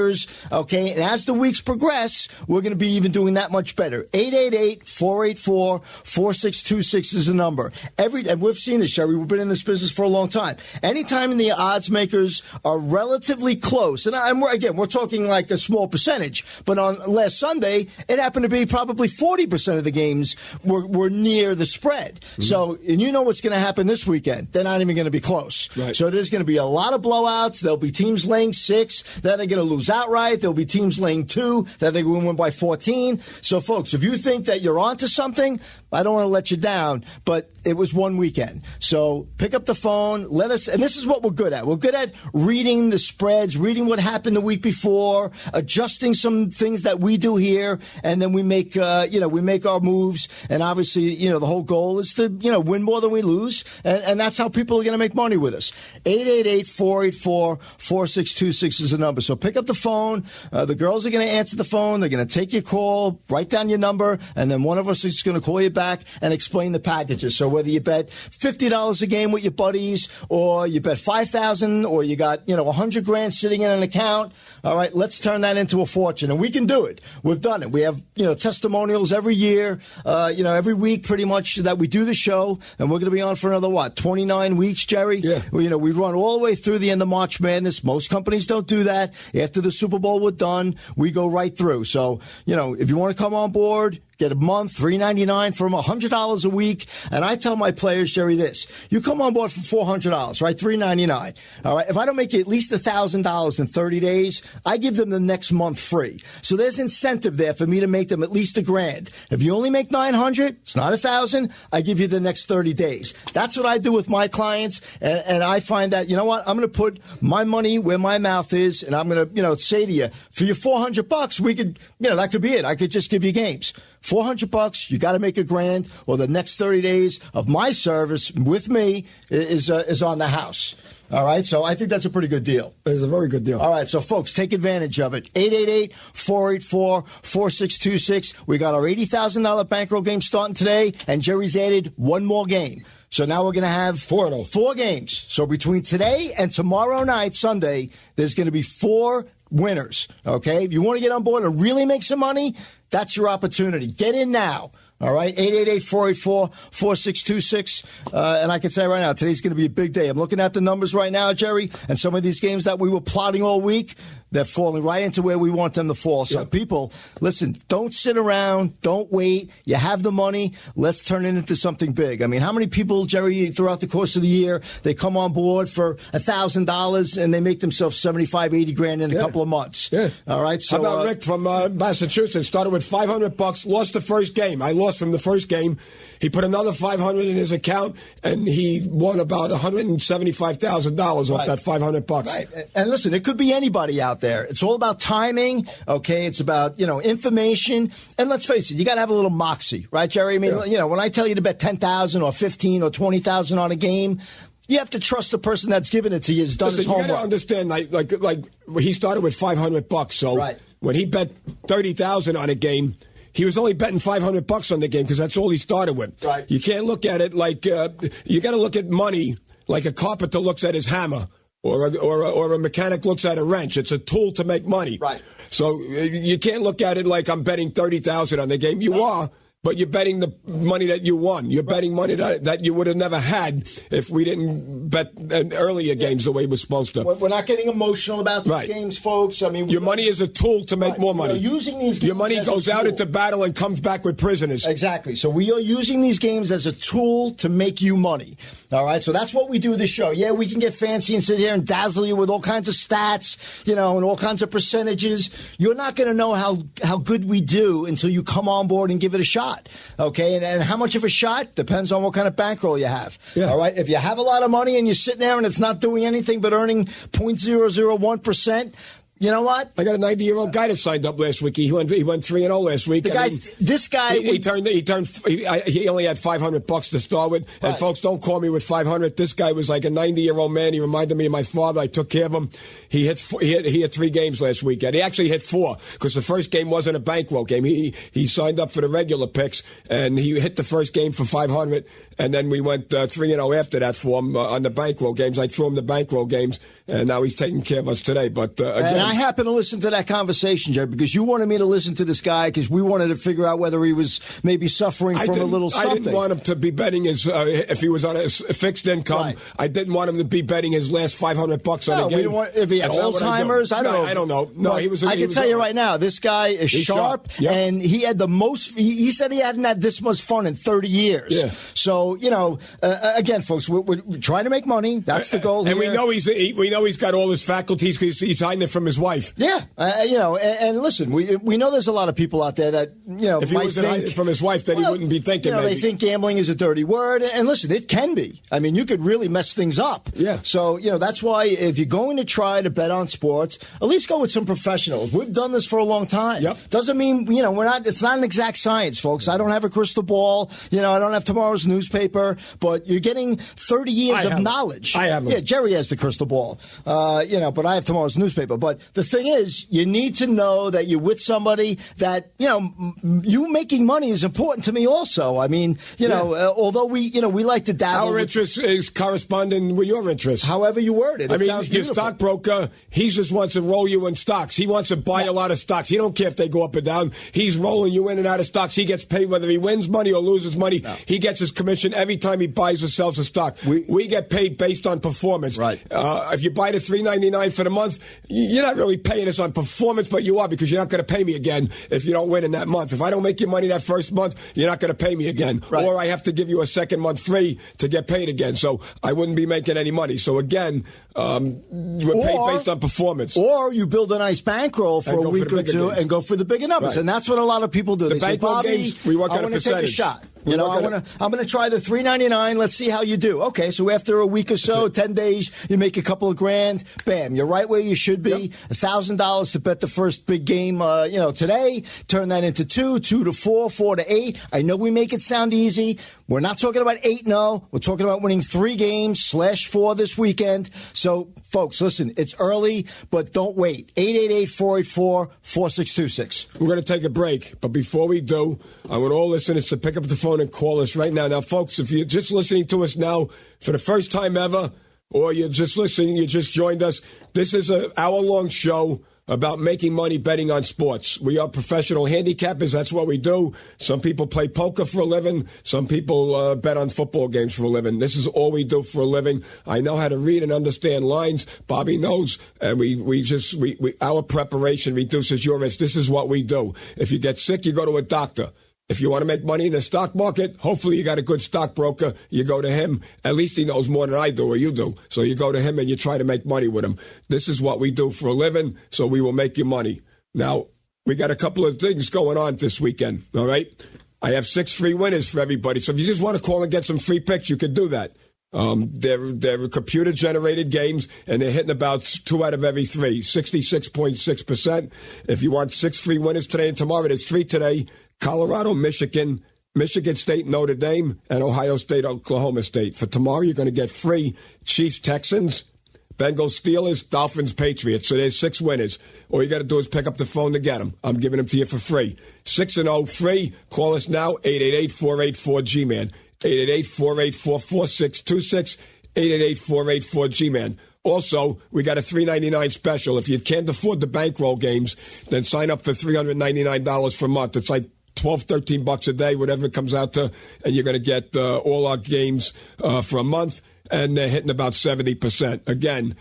Okay, and as the weeks progress, we're going to be even doing that much better. 888-484-4626 is the number. And we've seen this, Sherry. We've been in this business for a long time. Anytime the odds makers are relatively close, and we're talking like a small percentage, but on last Sunday, it happened to be probably 40% of the games were near the spread. Mm-hmm. So, and you know what's going to happen this weekend. They're not even going to be close. Right. So there's going to be a lot of blowouts. There'll be teams laying 6 that are going to lose outright. There'll be teams laying 2 that they're going to win by 14. So, folks, if you think that you're onto something, I don't want to let you down, but it was one weekend. So pick up the phone, and this is what we're good at. We're good at reading the spreads, reading what happened the week before, adjusting some things that we do here, and then we make our moves. And obviously, the whole goal is to, win more than we lose. And that's how people are going to make money with us. 888-484-4626 is the number. So pick up the phone. The girls are going to answer the phone. They're going to take your call, write down your number, and then one of us is going to call you back and explain the packages. So whether you bet $50 a game with your buddies, or you bet $5,000, or you got $100,000 sitting in an account, all right, let's turn that into a fortune, and we can do it. We've done it. We have testimonials every year, every week pretty much that we do the show, and we're going to be on for another 29 weeks, Jerry. Yeah. We run all the way through the end of March Madness. Most companies don't do that. After the Super Bowl, we're done. We go right through. So if you want to come on board, get a month, $3.99 from $100 a week. And I tell my players, Jerry, this. You come on board for $400, right? $3.99. All right. If I don't make you at least $1,000 in 30 days, I give them the next month free. So there's incentive there for me to make them at least $1,000. If you only make $900, it's not $1,000. I give you the next 30 days. That's what I do with my clients. And I find that, I'm going to put my money where my mouth is. And I'm going to, say to you, for your $400, we could, that could be it. I could just give you games. $400, you got to make $1,000, or the next 30 days of my service with me is on the house. All right, so I think that's a pretty good deal. It's a very good deal. All right, so folks, take advantage of it. 888-484-4626. We got our $80,000 bankroll game starting today, and Jerry's added one more game. So now we're going to have 4 games. So between today and tomorrow night, Sunday, there's going to be 4 winners. Okay, if you want to get on board and really make some money, that's your opportunity. Get in now. All right, 888-484-4626. And I can say right now, today's going to be a big day. I'm looking at the numbers right now, Jerry, and some of these games that we were plotting all week, they're falling right into where we want them to fall. So people, listen, don't sit around. Don't wait. You have the money. Let's turn it into something big. I mean, how many people, Jerry, throughout the course of the year, they come on board for $1,000 and they make themselves $75,000-$80,000 in a couple of months? Yeah. All right. So, how about Rick from Massachusetts? Started with $500, lost the first game. I lost from the first game. He put another $500 in his account, and he won about $175,000 off that $500. Right. And listen, it could be anybody out there. It's all about timing, okay? It's about, information. And let's face it, you got to have a little moxie, right, Jerry? I mean, when I tell you to bet $10,000 or $15,000 or $20,000 on a game, you have to trust the person that's giving it to you has done his homework. You got to understand, like he started with $500, so when he bet $30,000 on a game, he was only betting $500 on the game because that's all he started with. Right. You can't look at it like you got to look at money like a carpenter looks at his hammer. Or a mechanic looks at a wrench. It's a tool to make money. Right. So you can't look at it like I'm betting $30,000 on the game. You are, but you're betting the money that you won. You're betting money that you would have never had if we didn't bet in earlier games the way we're supposed to. We're not getting emotional about these games, folks. I mean, your money is a tool to make more money. Using these games your money goes out into battle and comes back with prisoners. Exactly. So we are using these games as a tool to make you money. All right. So that's what we do this show. Yeah, we can get fancy and sit here and dazzle you with all kinds of stats, and all kinds of percentages. You're not going to know how good we do until you come on board and give it a shot. Okay, and how much of a shot depends on what kind of bankroll you have. Yeah. All right, if you have a lot of money and you're sitting there and it's not doing anything but earning 0.001%, you know what? I got a 90-year-old guy that signed up last week. He went 3-0 last week. This guy, he only had $500 to start with. And folks, don't call me with $500. This guy was like a 90-year-old man. He reminded me of my father. I took care of him. He hit 3 games last weekend. He actually hit 4 because the first game wasn't a bankroll game. He signed up for the regular picks and he hit the first game for $500. And then we went 3-0 after that for him on the bankroll games. I threw him the bankroll games, and now he's taking care of us today. But again, I happened to listen to that conversation, Jerry, because you wanted me to listen to this guy because we wanted to figure out whether he was maybe suffering from a little something. I didn't want him to be betting his if he was on a fixed income. Right. I didn't want him to be betting his last $500 on a game. If he had Alzheimer's, I don't know. I don't know. No, he was. I can tell you right now, this guy is sharp, yep. and he had the most. He said he hadn't had this much fun in 30 years. Yeah. So again, folks, we're trying to make money. That's the goal. And here. we know he's got all his faculties because he signed it from his wife. Yeah, and listen, we know there's a lot of people out there that if he might wasn't think from his wife, then he wouldn't be thinking. They think gambling is a dirty word, and listen, it can be. I mean, you could really mess things up. Yeah. So that's why if you're going to try to bet on sports, at least go with some professionals. We've done this for a long time. Yep. Doesn't mean we're not. It's not an exact science, folks. I don't have a crystal ball. I don't have tomorrow's newspaper, but you're getting 30 years of knowledge. I have them. Yeah, Jerry has the crystal ball. But I have tomorrow's newspaper. But the thing is, you need to know that you're with somebody that, you making money is important to me also. I mean, although we like to dabble. Our interest is corresponding with your interest. However you word it. Your stockbroker, he just wants to roll you in stocks. He wants to buy a lot of stocks. He don't care if they go up or down. He's rolling you in and out of stocks. He gets paid whether he wins money or loses money. No. He gets his commission every time he buys or sells a stock. We get paid based on performance. Right. If you buy the $3.99 for the month, you're not really paying us on performance, but you are because you're not going to pay me again if you don't win in that month. If I don't make you money that first month, you're not going to pay me again. Right. Or I have to give you a second month free to get paid again. So I wouldn't be making any money. So again, we're paid based on performance. Or you build a nice bankroll for a week or two and go for the bigger numbers. Right. And that's what a lot of people do. The bankroll games, we work on a percentage. Take a shot. I'm going to try the $3.99. Let's see how you do. Okay, so after a week or so, 10 days, you make a couple of grand. Bam, you're right where you should be. Yep. $1,000 to bet the first big game, today. Turn that into 2 to 4, 4 to 8. I know we make it sound easy. We're not talking about 8-0. We're talking about winning 3 games /4 this weekend. So, folks, listen, it's early, but don't wait. 888-484-4626. We're going to take a break, but before we do, I want all listeners to pick up the phone and call us right now. Now, folks, if you're just listening to us now for the first time ever, or you're just listening, you just joined us, this is an hour-long show about making money betting on sports. We are professional handicappers. That's what we do. Some people play poker for a living. Some people bet on football games for a living. This is all we do for a living. I know how to read and understand lines. Bobby knows. And our preparation reduces your risk. This is what we do. If you get sick, you go to a doctor. If you want to make money in the stock market, hopefully you got a good stockbroker. You go to him. At least he knows more than I do or you do. So you go to him and you try to make money with him. This is what we do for a living, so we will make you money. Now, we got a couple of things going on this weekend, all right? I have 6 free winners for everybody. So if you just want to call and get some free picks, you can do that. They're computer-generated games, and they're hitting about 2 out of every 3, 66.6%. If you want 6 free winners today and tomorrow, there's 3 today. Colorado, Michigan, Michigan State, Notre Dame, and Ohio State, Oklahoma State. For tomorrow, you're going to get free Chiefs, Texans, Bengals, Steelers, Dolphins, Patriots. So there's 6 winners. All you got to do is pick up the phone to get them. I'm giving them to you for free. 6-0 free. Call us now, 888-484-G-MAN. 888-484-4626. 888-484-G-MAN. Also, we got a $3.99 special. If you can't afford the bankroll games, then sign up for $399 per month. It's like $12, $13 a day, whatever it comes out to, and you're going to get all our games for a month, and they're hitting about 70%. Again,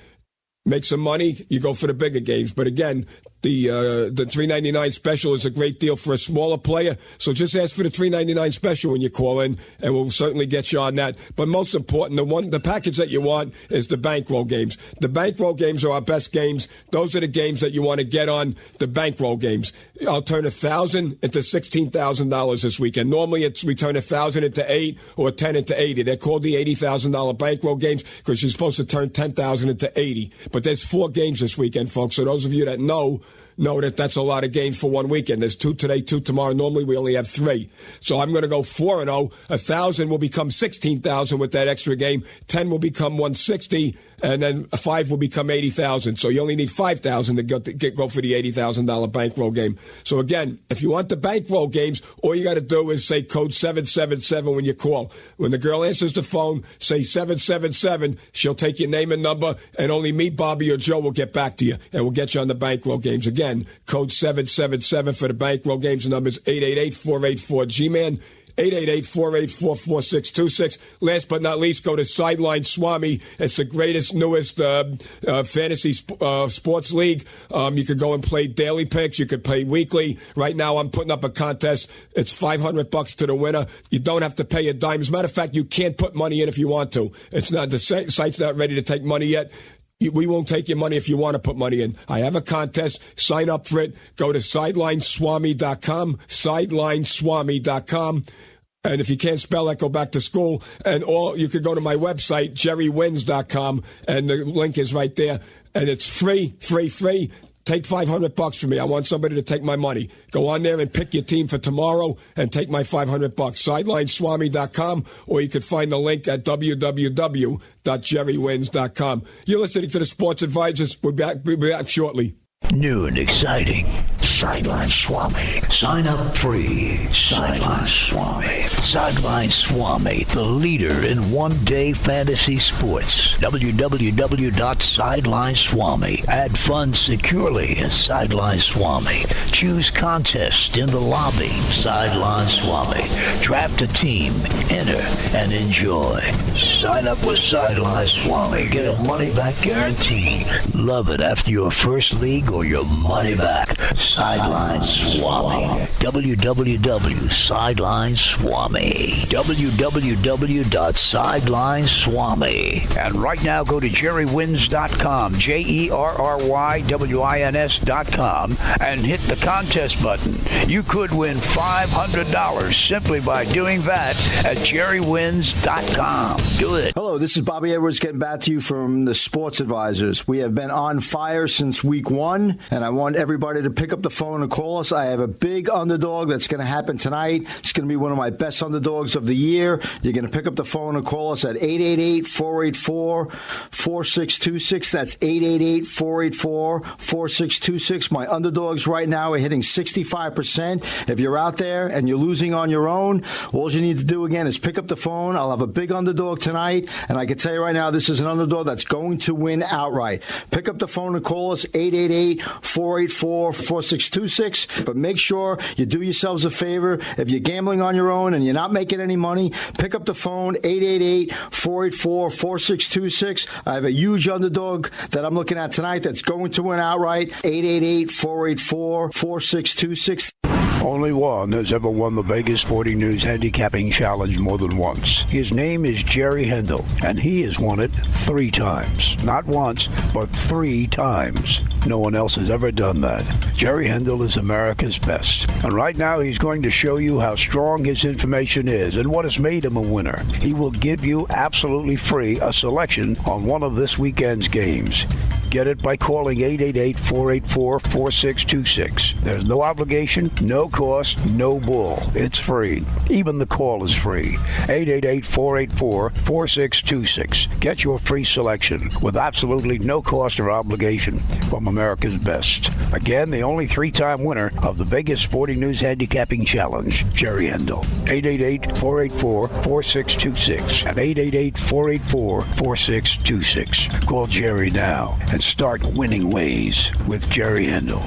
make some money, you go for the bigger games. But again, the $3.99 special is a great deal for a smaller player. So just ask for the $3.99 special when you call in, and we'll certainly get you on that. But most important, the package that you want is the bankroll games. The bankroll games are our best games. Those are the games that you want to get on the bankroll games. I'll turn $1,000 into $16,000 this weekend. Normally, we turn $1,000 into $8 or $10 into $80. They're called the $80,000 bankroll games because you're supposed to turn $10,000 into $80. But there's 4 games this weekend, folks. So those of you that know that that's a lot of games for one weekend. There's 2 today, 2 tomorrow. Normally, we only have 3. So I'm going to go 4-0. 1,000 will become 16,000 with that extra game. 10 will become 160, and then 5 will become 80,000. So you only need 5,000 to go for the $80,000 bankroll game. So again, if you want the bankroll games, all you got to do is say code 777 when you call. When the girl answers the phone, say 777. She'll take your name and number, and only me, Bobby, or Joe will get back to you, and we'll get you on the bankroll games. Again, code 777 for the bankroll games. The number is 888-484-G-MAN. 888-484-4626. Last but not least, go to Sideline Swami. It's the greatest, newest fantasy sports league. You could go and play daily picks. You could play weekly. Right now, I'm putting up a contest. It's $500 to the winner. You don't have to pay a dime. As a matter of fact, you can't put money in if you want to. It's not, the site's not ready to take money yet. We won't take your money if you want to put money in. I have a contest. Sign up for it. Go to SidelineSwami.com, SidelineSwami.com. And if you can't spell that, go back to school. Or you could go to my website, JerryWins.com, and the link is right there. And it's free. Take $500 from me. I want somebody to take my money. Go on there and pick your team for tomorrow and take my $500. SidelineSwami.com, or you could find the link at www.jerrywins.com. You're listening to the Sports Advisors. We'll be back shortly. New and exciting. Sideline Swami. Sign up free. Sideline Swami. Sideline Swami, the leader in one-day fantasy sports. www.sidelineswami. Add funds securely at Sideline Swami. Choose contest in the lobby. Sideline Swami. Draft a team. Enter and enjoy. Sign up with Sideline Swami. Get a money-back guarantee. Love it after your first league or your money back. Sideline Swami. www.sidelineswami. www.sidelineswami. And right now go to jerrywins.com, JERRYWINS.com, and hit the contest button. You could win $500 simply by doing that at jerrywins.com. Do it. Hello, this is Bobby Edwards getting back to you from the Sports Advisors. We have been on fire since week 1. And I want everybody to pick up the phone and call us. I have a big underdog that's going to happen tonight. It's going to be one of my best underdogs of the year. You're going to pick up the phone and call us at 888-484-4626. That's 888-484-4626. My underdogs right now are hitting 65%. If you're out there and you're losing on your own, all you need to do again is pick up the phone. I'll have a big underdog tonight. And I can tell you right now, this is an underdog that's going to win outright. Pick up the phone and call us 888-484-4626. But make sure you do yourselves a favor. If you're gambling on your own and you're not making any money, pick up the phone, 888-484-4626. I have a huge underdog that I'm looking at tonight that's going to win outright, 888-484-4626. Only one has ever won the Vegas Sporting News Handicapping Challenge more than once. His name is Jerry Hendel, and he has won it 3 times. Not once, but 3 times. No one else has ever done that. Jerry Hendel is America's best. And right now he's going to show you how strong his information is and what has made him a winner. He will give you absolutely free a selection on one of this weekend's games. Get it by calling 888-484-4626. There's no obligation, no cost, no bull. It's free. Even the call is free. 888-484-4626. Get your free selection with absolutely no cost or obligation from America's best. Again, the only 3-time winner of the Vegas Sporting News Handicapping Challenge, Jerry Hendel. 888-484-4626 and 888-484-4626. Call Jerry now and start winning ways with Jerry Hendel.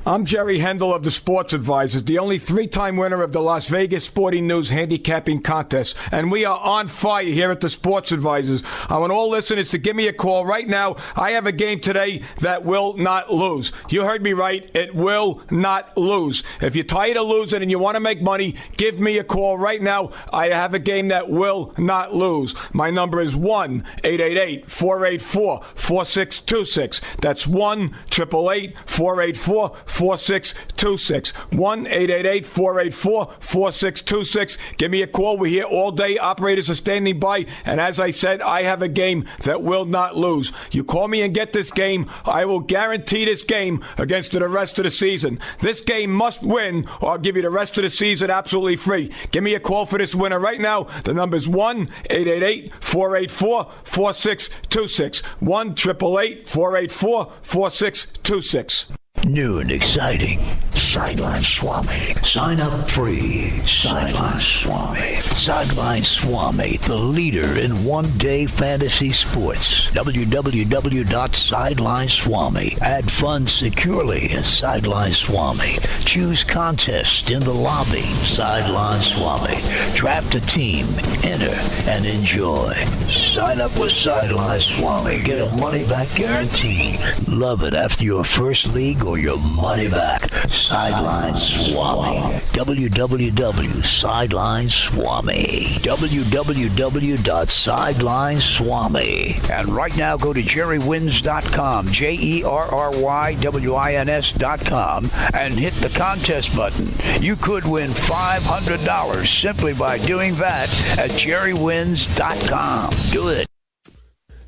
I'm Jerry Hendel of the Sports Advisors, the only three-time winner of the Las Vegas Sporting News Handicapping Contest. And we are on fire here at the Sports Advisors. I want all listeners to give me a call right now. I have a game today that will not lose. You heard me right. It will not lose. If you're tired of losing and you want to make money, give me a call right now. I have a game that will not lose. My number is 1-888-484-4626. That's 1-888-484-4626. 1-888-484-4626. Give me a call. We're here all day. Operators are standing by. And as I said, I have a game that will not lose. You call me and get this game, I will guarantee this game against the rest of the season. This game must win, or I'll give you the rest of the season absolutely free. Give me a call for this winner right now. The number is 1-888-484-4626. 1-888-484-4626. New and exciting. Sideline Swami. Sign up free. Sideline Swami. Sideline Swami, the leader in one-day fantasy sports. www.sidelineswami. Add funds securely at Sideline Swami. Choose contest in the lobby. Sideline Swami. Draft a team. Enter and enjoy. Sign up with Sideline Swami. Get a money-back guarantee. Love it after your first league or your money back. Sideline Swami. www.sidelineswami. www.sidelineswami. And right now go to jerrywins.com. JERRYWINS.com and hit the contest button. You could win $500 simply by doing that at jerrywins.com. Do it.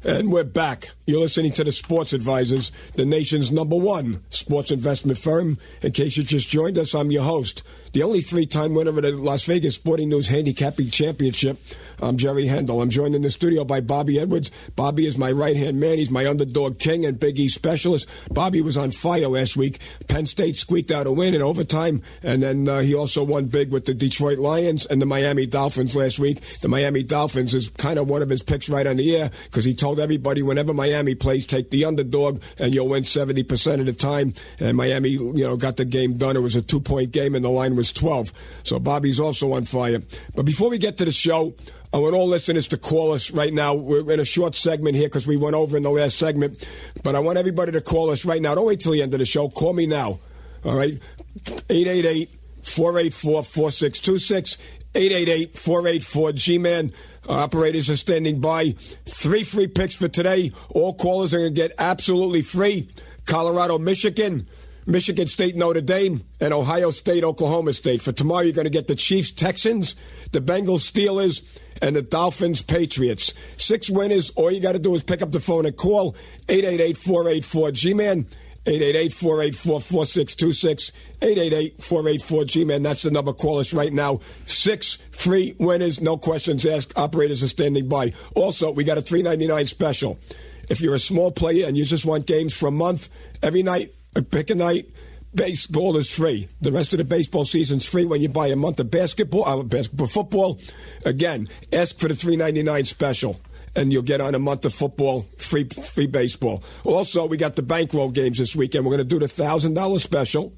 And we're back. You're listening to the Sports Advisors, the nation's #1 sports investment firm. In case you just joined us, I'm your host, the only three-time winner of the Las Vegas Sporting News Handicapping Championship. I'm Jerry Hendel. I'm joined in the studio by Bobby Edwards. Bobby is my right-hand man. He's my underdog king and Big East specialist. Bobby was on fire last week. Penn State squeaked out a win in overtime, and then he also won big with the Detroit Lions and the Miami Dolphins last week. The Miami Dolphins is kind of one of his picks right on the air because he told everybody whenever Miami plays, take the underdog and you'll win 70% of the time. And Miami, got the game done. It was a 2-point game and the line was 12. So Bobby's also on fire. But before we get to the show, I want all listeners to call us right now. We're in a short segment here because we went over in the last segment. But I want everybody to call us right now. Don't wait till the end of the show. Call me now. All right? 888-484-4626. 888-484-G-MAN. Operators are standing by. 3 free picks for today. All callers are going to get absolutely free. Colorado, Michigan, Michigan State, Notre Dame, and Ohio State, Oklahoma State. For tomorrow, you're going to get the Chiefs, Texans, the Bengals, Steelers, and the Dolphins, Patriots. 6 winners. All you got to do is pick up the phone and call 888-484-G-MAN. 888-484-4626. 888-484-G-MAN. That's the number. Call us right now. 6 free winners. No questions asked. Operators are standing by. Also, we got a $3.99 special. If you're a small player and you just want games for a month, every night, pick a night. Baseball is free. The rest of the baseball season's free when you buy a month of football. Again, ask for the $3.99 special, and you'll get on a month of football, free baseball. Also, we got the bankroll games this weekend. We're going to do the $1,000 special.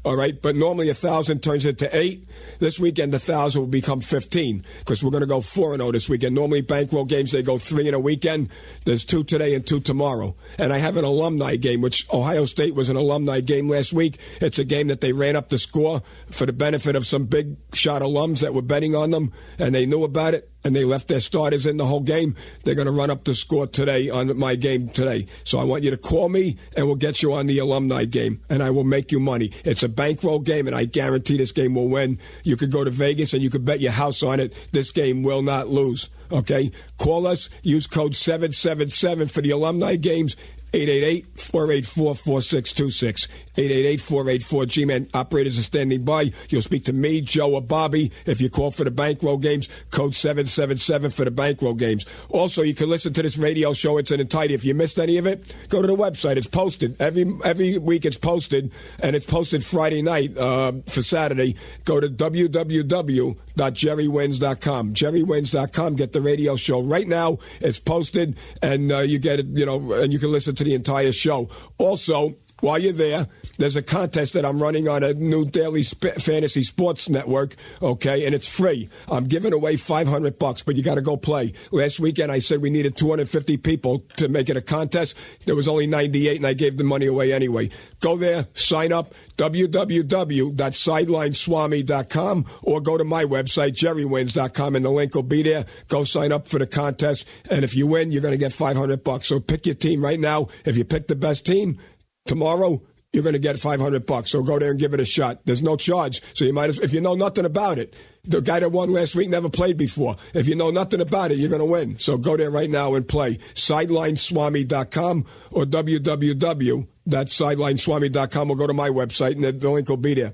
All right, but normally 1,000 turns into 8. This weekend, 1,000 will become 15 because we're going to go 4-0 this weekend. Normally, bankroll games, they go 3 in a weekend. There's 2 today and 2 tomorrow. And I have an alumni game, which Ohio State was an alumni game last week. It's a game that they ran up the score for the benefit of some big shot alums that were betting on them, and they knew about it. And they left their starters in the whole game. They're going to run up the score today on my game today. So I want you to call me, and we'll get you on the alumni game, and I will make you money. It's a bankroll game, and I guarantee this game will win. You could go to Vegas, and you could bet your house on it. This game will not lose, okay? Call us. Use code 777 for the alumni games. 888-484-4626. 888-484-G-MAN. Operators are standing by. You'll speak to me, Joe, or Bobby. If you call for the bankroll games, code 777 for the bankroll games. Also, you can listen to this radio show. It's in entirety. If you missed any of it, go to the website. It's posted. Every week it's posted, and it's posted Friday night for Saturday. Go to www.jerrywins.com. Jerrywins.com. Get the radio show right now. It's posted, and you get it, and you can listen to the entire show. Also, while you're there, there's a contest that I'm running on a new daily fantasy sports network, okay, and it's free. I'm giving away $500, but you got to go play. Last weekend, I said we needed 250 people to make it a contest. There was only 98, and I gave the money away anyway. Go there, sign up, www.sidelineswami.com, or go to my website, jerrywins.com, and the link will be there. Go sign up for the contest, and if you win, you're going to get $500. So pick your team right now. If you pick the best team, tomorrow, you're going to get $500. So go there and give it a shot. There's no charge. So you might, if you know nothing about it, the guy that won last week never played before. If you know nothing about it, you're going to win. So go there right now and play. Sidelineswami.com or www.sidelineswami.com, or go to my website and the link will be there.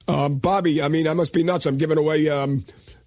Bobby, I mean, I must be nuts. I'm giving away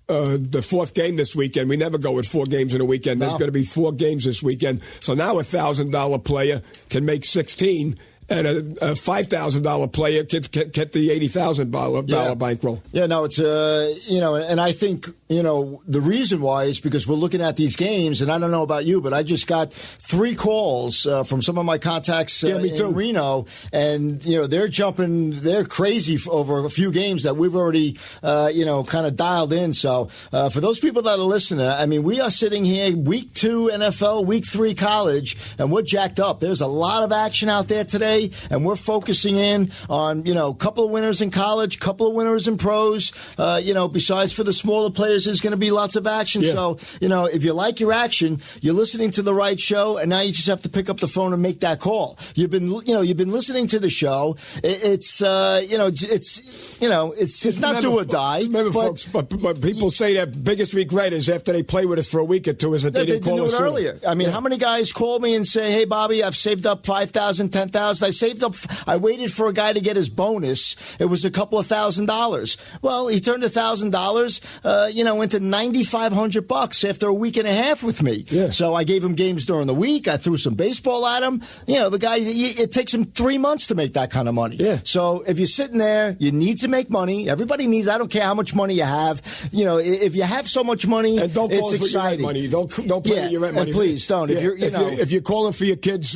the fourth game this weekend. We never go with 4 games in a weekend. There's going to be 4 games this weekend. So now a $1,000 player can make 16. And a $5,000 player get the $80,000 bankroll. Yeah, no, it's and I think the reason why is because we're looking at these games, and I don't know about you, but I just got 3 calls from some of my contacts in Reno, and they're crazy over a few games that we've already kind of dialed in. So for those people that are listening, I mean, we are sitting here week 2 NFL, week 3 college, and we're jacked up. There's a lot of action out there today. And we're focusing in on, a couple of winners in college, couple of winners in pros. Besides for the smaller players, there's going to be lots of action. Yeah. So, if you like your action, you're listening to the right show, and now you just have to pick up the phone and make that call. You've been listening to the show. It's not do or die. Remember, folks, but people say their biggest regret is after they play with us for a week or two is that they didn't call us earlier. I mean, how many guys call me and say, "Hey, Bobby, I've saved up $5,000, $10,000. I waited for a guy to get his bonus. It was a couple of $1,000. Well, he turned $1,000, into $9,500 after a week and a half with me. Yeah. So I gave him games during the week. I threw some baseball at him. The guy, it takes him 3 months to make that kind of money. Yeah. So if you're sitting there, you need to make money. Everybody needs. I don't care how much money you have. If you have so much money, and don't call it's exciting. Your rent money. Don't play with your rent money. And please don't. Yeah. If you're calling for your kids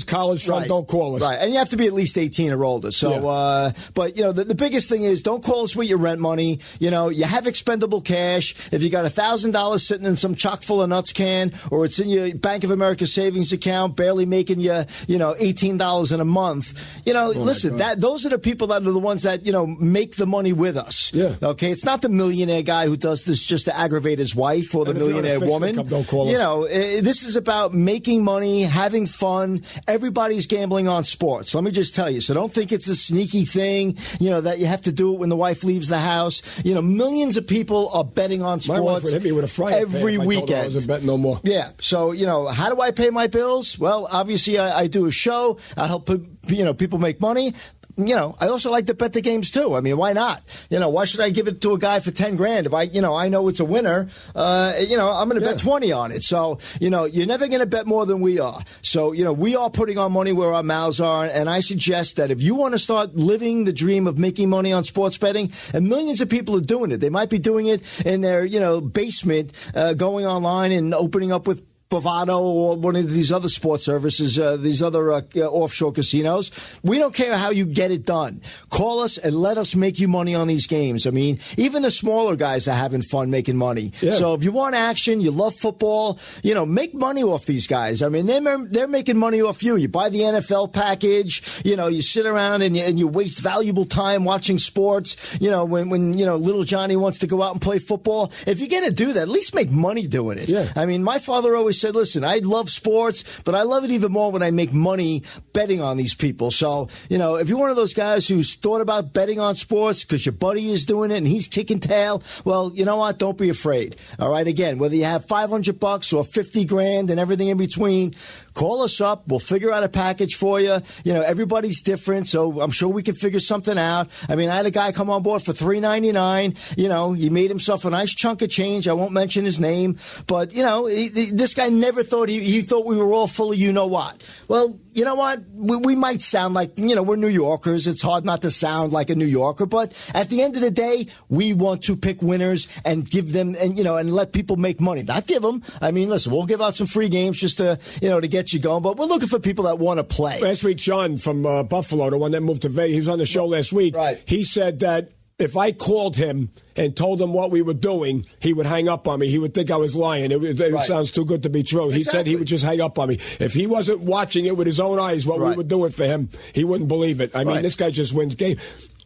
college fund, don't call us. Right. And you have to be at least 18 or older. So, but the biggest thing is don't call us with your rent money. You have expendable cash. If you got $1,000 sitting in some chock full of nuts can, or it's in your Bank of America savings account, barely making you, $18 in a month. Listen, those are the people that are the ones that, make the money with us. Yeah. Okay. It's not the millionaire guy who does this just to aggravate his wife or the millionaire woman. Don't call us. This is about making money, having fun. Everybody's gambling on sports. Let me just tell you. So don't think it's a sneaky thing, that you have to do it when the wife leaves the house. Millions of people are betting on sports. My wife would hit me with a frying pan every weekend. I wasn't betting no more. Yeah. So, how do I pay my bills? Well, obviously I do a show. I help people make money. I also like to bet the games too. I mean, why not? Why should I give it to a guy for $10,000 if I know it's a winner? I'm going to bet 20 on it. So, you're never going to bet more than we are. So, we are putting our money where our mouths are. And I suggest that if you want to start living the dream of making money on sports betting, and millions of people are doing it, they might be doing it in their, basement, going online and opening up with Bovado or one of these other sports services, these other offshore casinos. We don't care how you get it done. Call us and let us make you money on these games. I mean, even the smaller guys are having fun making money. Yeah. So if you want action, you love football, make money off these guys. I mean, they're making money off you. You buy the NFL package, you sit around and you waste valuable time watching sports. When little Johnny wants to go out and play football. If you're going to do that, at least make money doing it. Yeah. I mean, my father always said, listen, I love sports, but I love it even more when I make money betting on these people. So, if you're one of those guys who's thought about betting on sports because your buddy is doing it and he's kicking tail, well, you know what? Don't be afraid. All right. Again, whether you have $500 or $50,000 and everything in between, call us up. We'll figure out a package for you. Everybody's different, so I'm sure we can figure something out. I mean, I had a guy come on board for $3.99. He made himself a nice chunk of change. I won't mention his name, but, this guy guy never thought he thought we were all full of you-know-what. Well, you know what? We might sound like, we're New Yorkers. It's hard not to sound like a New Yorker. But at the end of the day, we want to pick winners and give them, and let people make money. Not give them. I mean, listen, we'll give out some free games just to, to get you going. But we're looking for people that want to play. Last week, John from Buffalo, the one that moved to Vegas, he was on the show last week. Right. He said that if I called him and told him what we were doing, he would hang up on me. He would think I was lying. It sounds too good to be true. He said he would just hang up on me. If he wasn't watching it with his own eyes, what we were doing for him, he wouldn't believe it. I mean, this guy just wins game.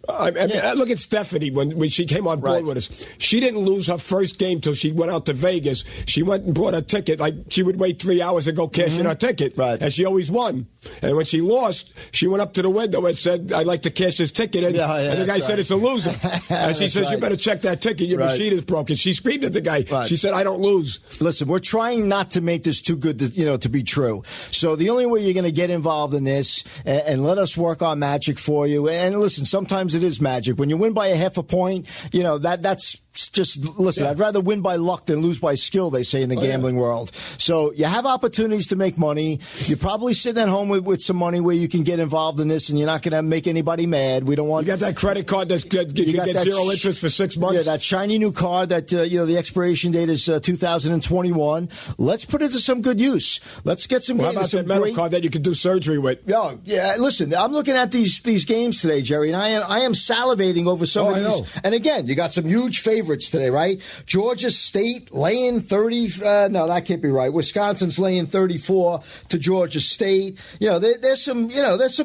I mean, look at Stephanie when she came on board with us. She didn't lose her first game till she went out to Vegas. She went and brought a ticket. Like, she would wait 3 hours and go cash in her ticket. Right. And she always won. And when she lost, she went up to the window and said, "I'd like to cash this ticket in." And the guy said, "It's a loser." And she says, "You better check that ticket. Your machine is broken." She screamed at the guy. She said, "I don't lose." Listen, we're trying not to make this too good to be true. So the only way you're going to get involved in this and let us work our magic for you. And listen, sometimes it is magic. When you win by a half a point, that's just, listen, I'd rather win by luck than lose by skill, they say in the gambling world. So you have opportunities to make money. You're probably sitting at home with some money where you can get involved in this, and you're not going to make anybody mad. We don't want. You got that credit card you get zero interest for 6 months. Yeah, that shiny new card that the expiration date is 2021. Let's put it to some good use. Let's get some. How about that metal card that you can do surgery with? Yeah. Listen, I'm looking at these games today, Jerry, and I am salivating over some of these. Know. And again, you got some huge favorites today, right? Georgia State laying 30. No, that can't be right. Wisconsin's laying 34 to Georgia State. There's some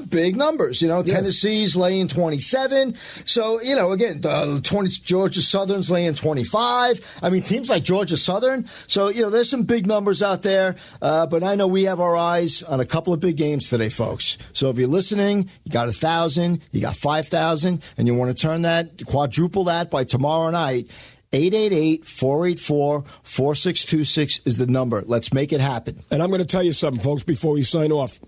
big numbers. Tennessee's laying 27. So again, 20 Georgia Southern's laying 25. I mean, teams like Georgia Southern. So there's some big numbers out there. But I know we have our eyes on a couple of big games today, folks. So if you're listening, you got 1,000, you got 5,000, and you want to turn that, quadruple that by tomorrow night. 888-484-4626 is the number. Let's make it happen. And I'm going to tell you something, folks, before we sign off.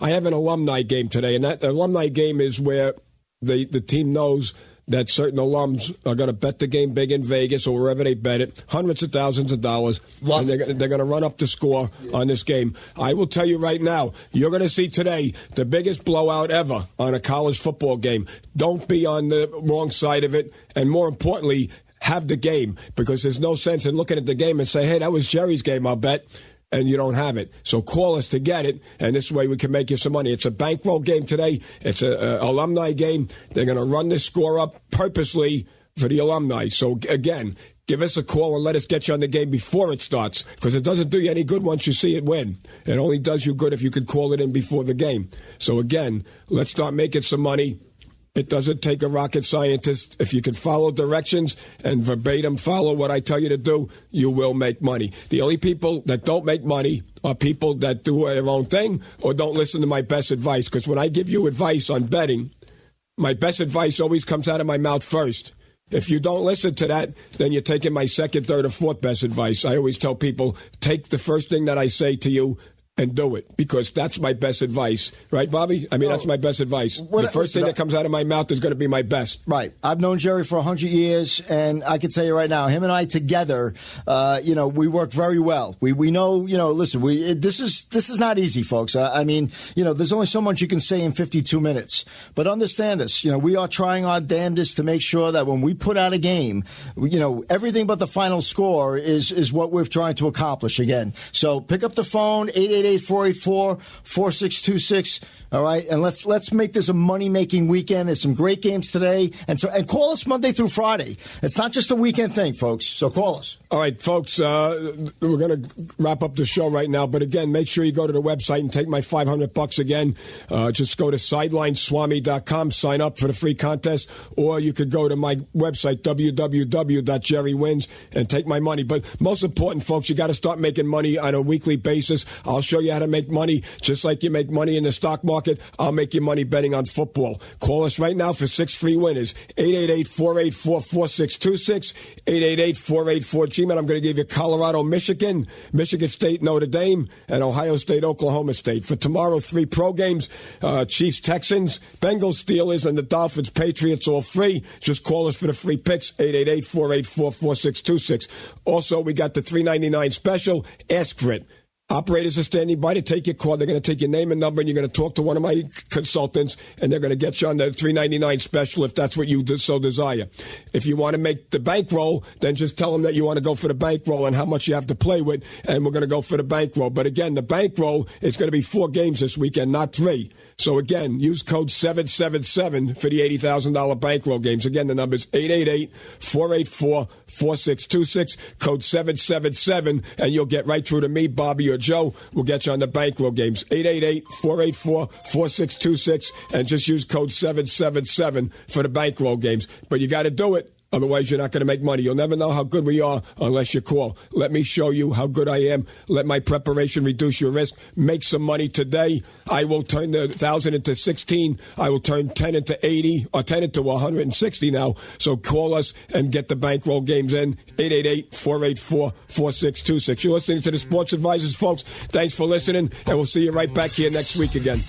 I have an alumni game today, and that alumni game is where the team knows that certain alums are going to bet the game big in Vegas or wherever they bet it, hundreds of thousands of dollars, and they're going to run up the score on this game. I will tell you right now, you're going to see today the biggest blowout ever on a college football game. Don't be on the wrong side of it, and more importantly, have the game, because there's no sense in looking at the game and say, "Hey, that was Jerry's game, I'll bet," and you don't have it. So call us to get it, and this way we can make you some money. It's a bankroll game today. It's an alumni game. They're going to run this score up purposely for the alumni. So, again, give us a call and let us get you on the game before it starts, because it doesn't do you any good once you see it win. It only does you good if you could call it in before the game. So, again, let's start making some money. It doesn't take a rocket scientist. If you can follow directions and verbatim follow what I tell you to do, you will make money. The only people that don't make money are people that do their own thing or don't listen to my best advice. Because when I give you advice on betting, my best advice always comes out of my mouth first. If you don't listen to that, then you're taking my second, third, or fourth best advice. I always tell people, take the first thing that I say to you and do it, because that's my best advice. Right, Bobby? I mean, that's my best advice. The first thing that comes out of my mouth is going to be my best. Right. I've known Jerry for 100 years, and I can tell you right now, him and I together, we work very well. We know, listen, this is not easy, folks. I mean, there's only so much you can say in 52 minutes. But understand this, we are trying our damnedest to make sure that when we put out a game, everything but the final score is what we're trying to accomplish again. So pick up the phone, 888-484-4626. All right, and let's make this a money-making weekend. There's some great games today, and call us Monday through Friday. It's not just a weekend thing, folks. So call us. All right, folks, we're going to wrap up the show right now. But again, make sure you go to the website and take my $500 again. Just go to sidelineswami.com, sign up for the free contest, or you could go to my website, www.jerrywins, and take my money. But most important, folks, you got to start making money on a weekly basis. I'll show you how to make money. Just like you make money in the stock market, I'll make you money betting on football. Call us right now for 6 free winners. 888-484-4626. 888-484-GMAN. I'm going to give you Colorado, Michigan, Michigan State, Notre Dame, and Ohio State, Oklahoma State. For tomorrow, 3 pro games, Chiefs, Texans, Bengals, Steelers, and the Dolphins, Patriots, all free. Just call us for the free picks, 888-484-4626. Also, we got the $3.99 special, Ask for It. Operators are standing by to take your call. They're going to take your name and number, and you're going to talk to one of my consultants, and they're going to get you on the $3.99 special if that's what you so desire. If you want to make the bankroll, then just tell them that you want to go for the bankroll and how much you have to play with, and we're going to go for the bankroll. But again, the bankroll is going to be 4 games this weekend, not 3. So again, use code 777 for the $80,000 bankroll games. Again, the number is 888-484-4626, code 777, and you'll get right through to me, Bobby, or Joe. We'll get you on the bankroll games. 888-484-4626, and just use code 777 for the bankroll games. But you got to do it. Otherwise, you're not going to make money. You'll never know how good we are unless you call. Let me show you how good I am. Let my preparation reduce your risk. Make some money today. I will turn the 1,000 into 16. I will turn 10 into 80, or 10 into 160 now. So call us and get the bankroll games in. 888-484-4626. You're listening to the Sports Advisors, folks. Thanks for listening, and we'll see you right back here next week again.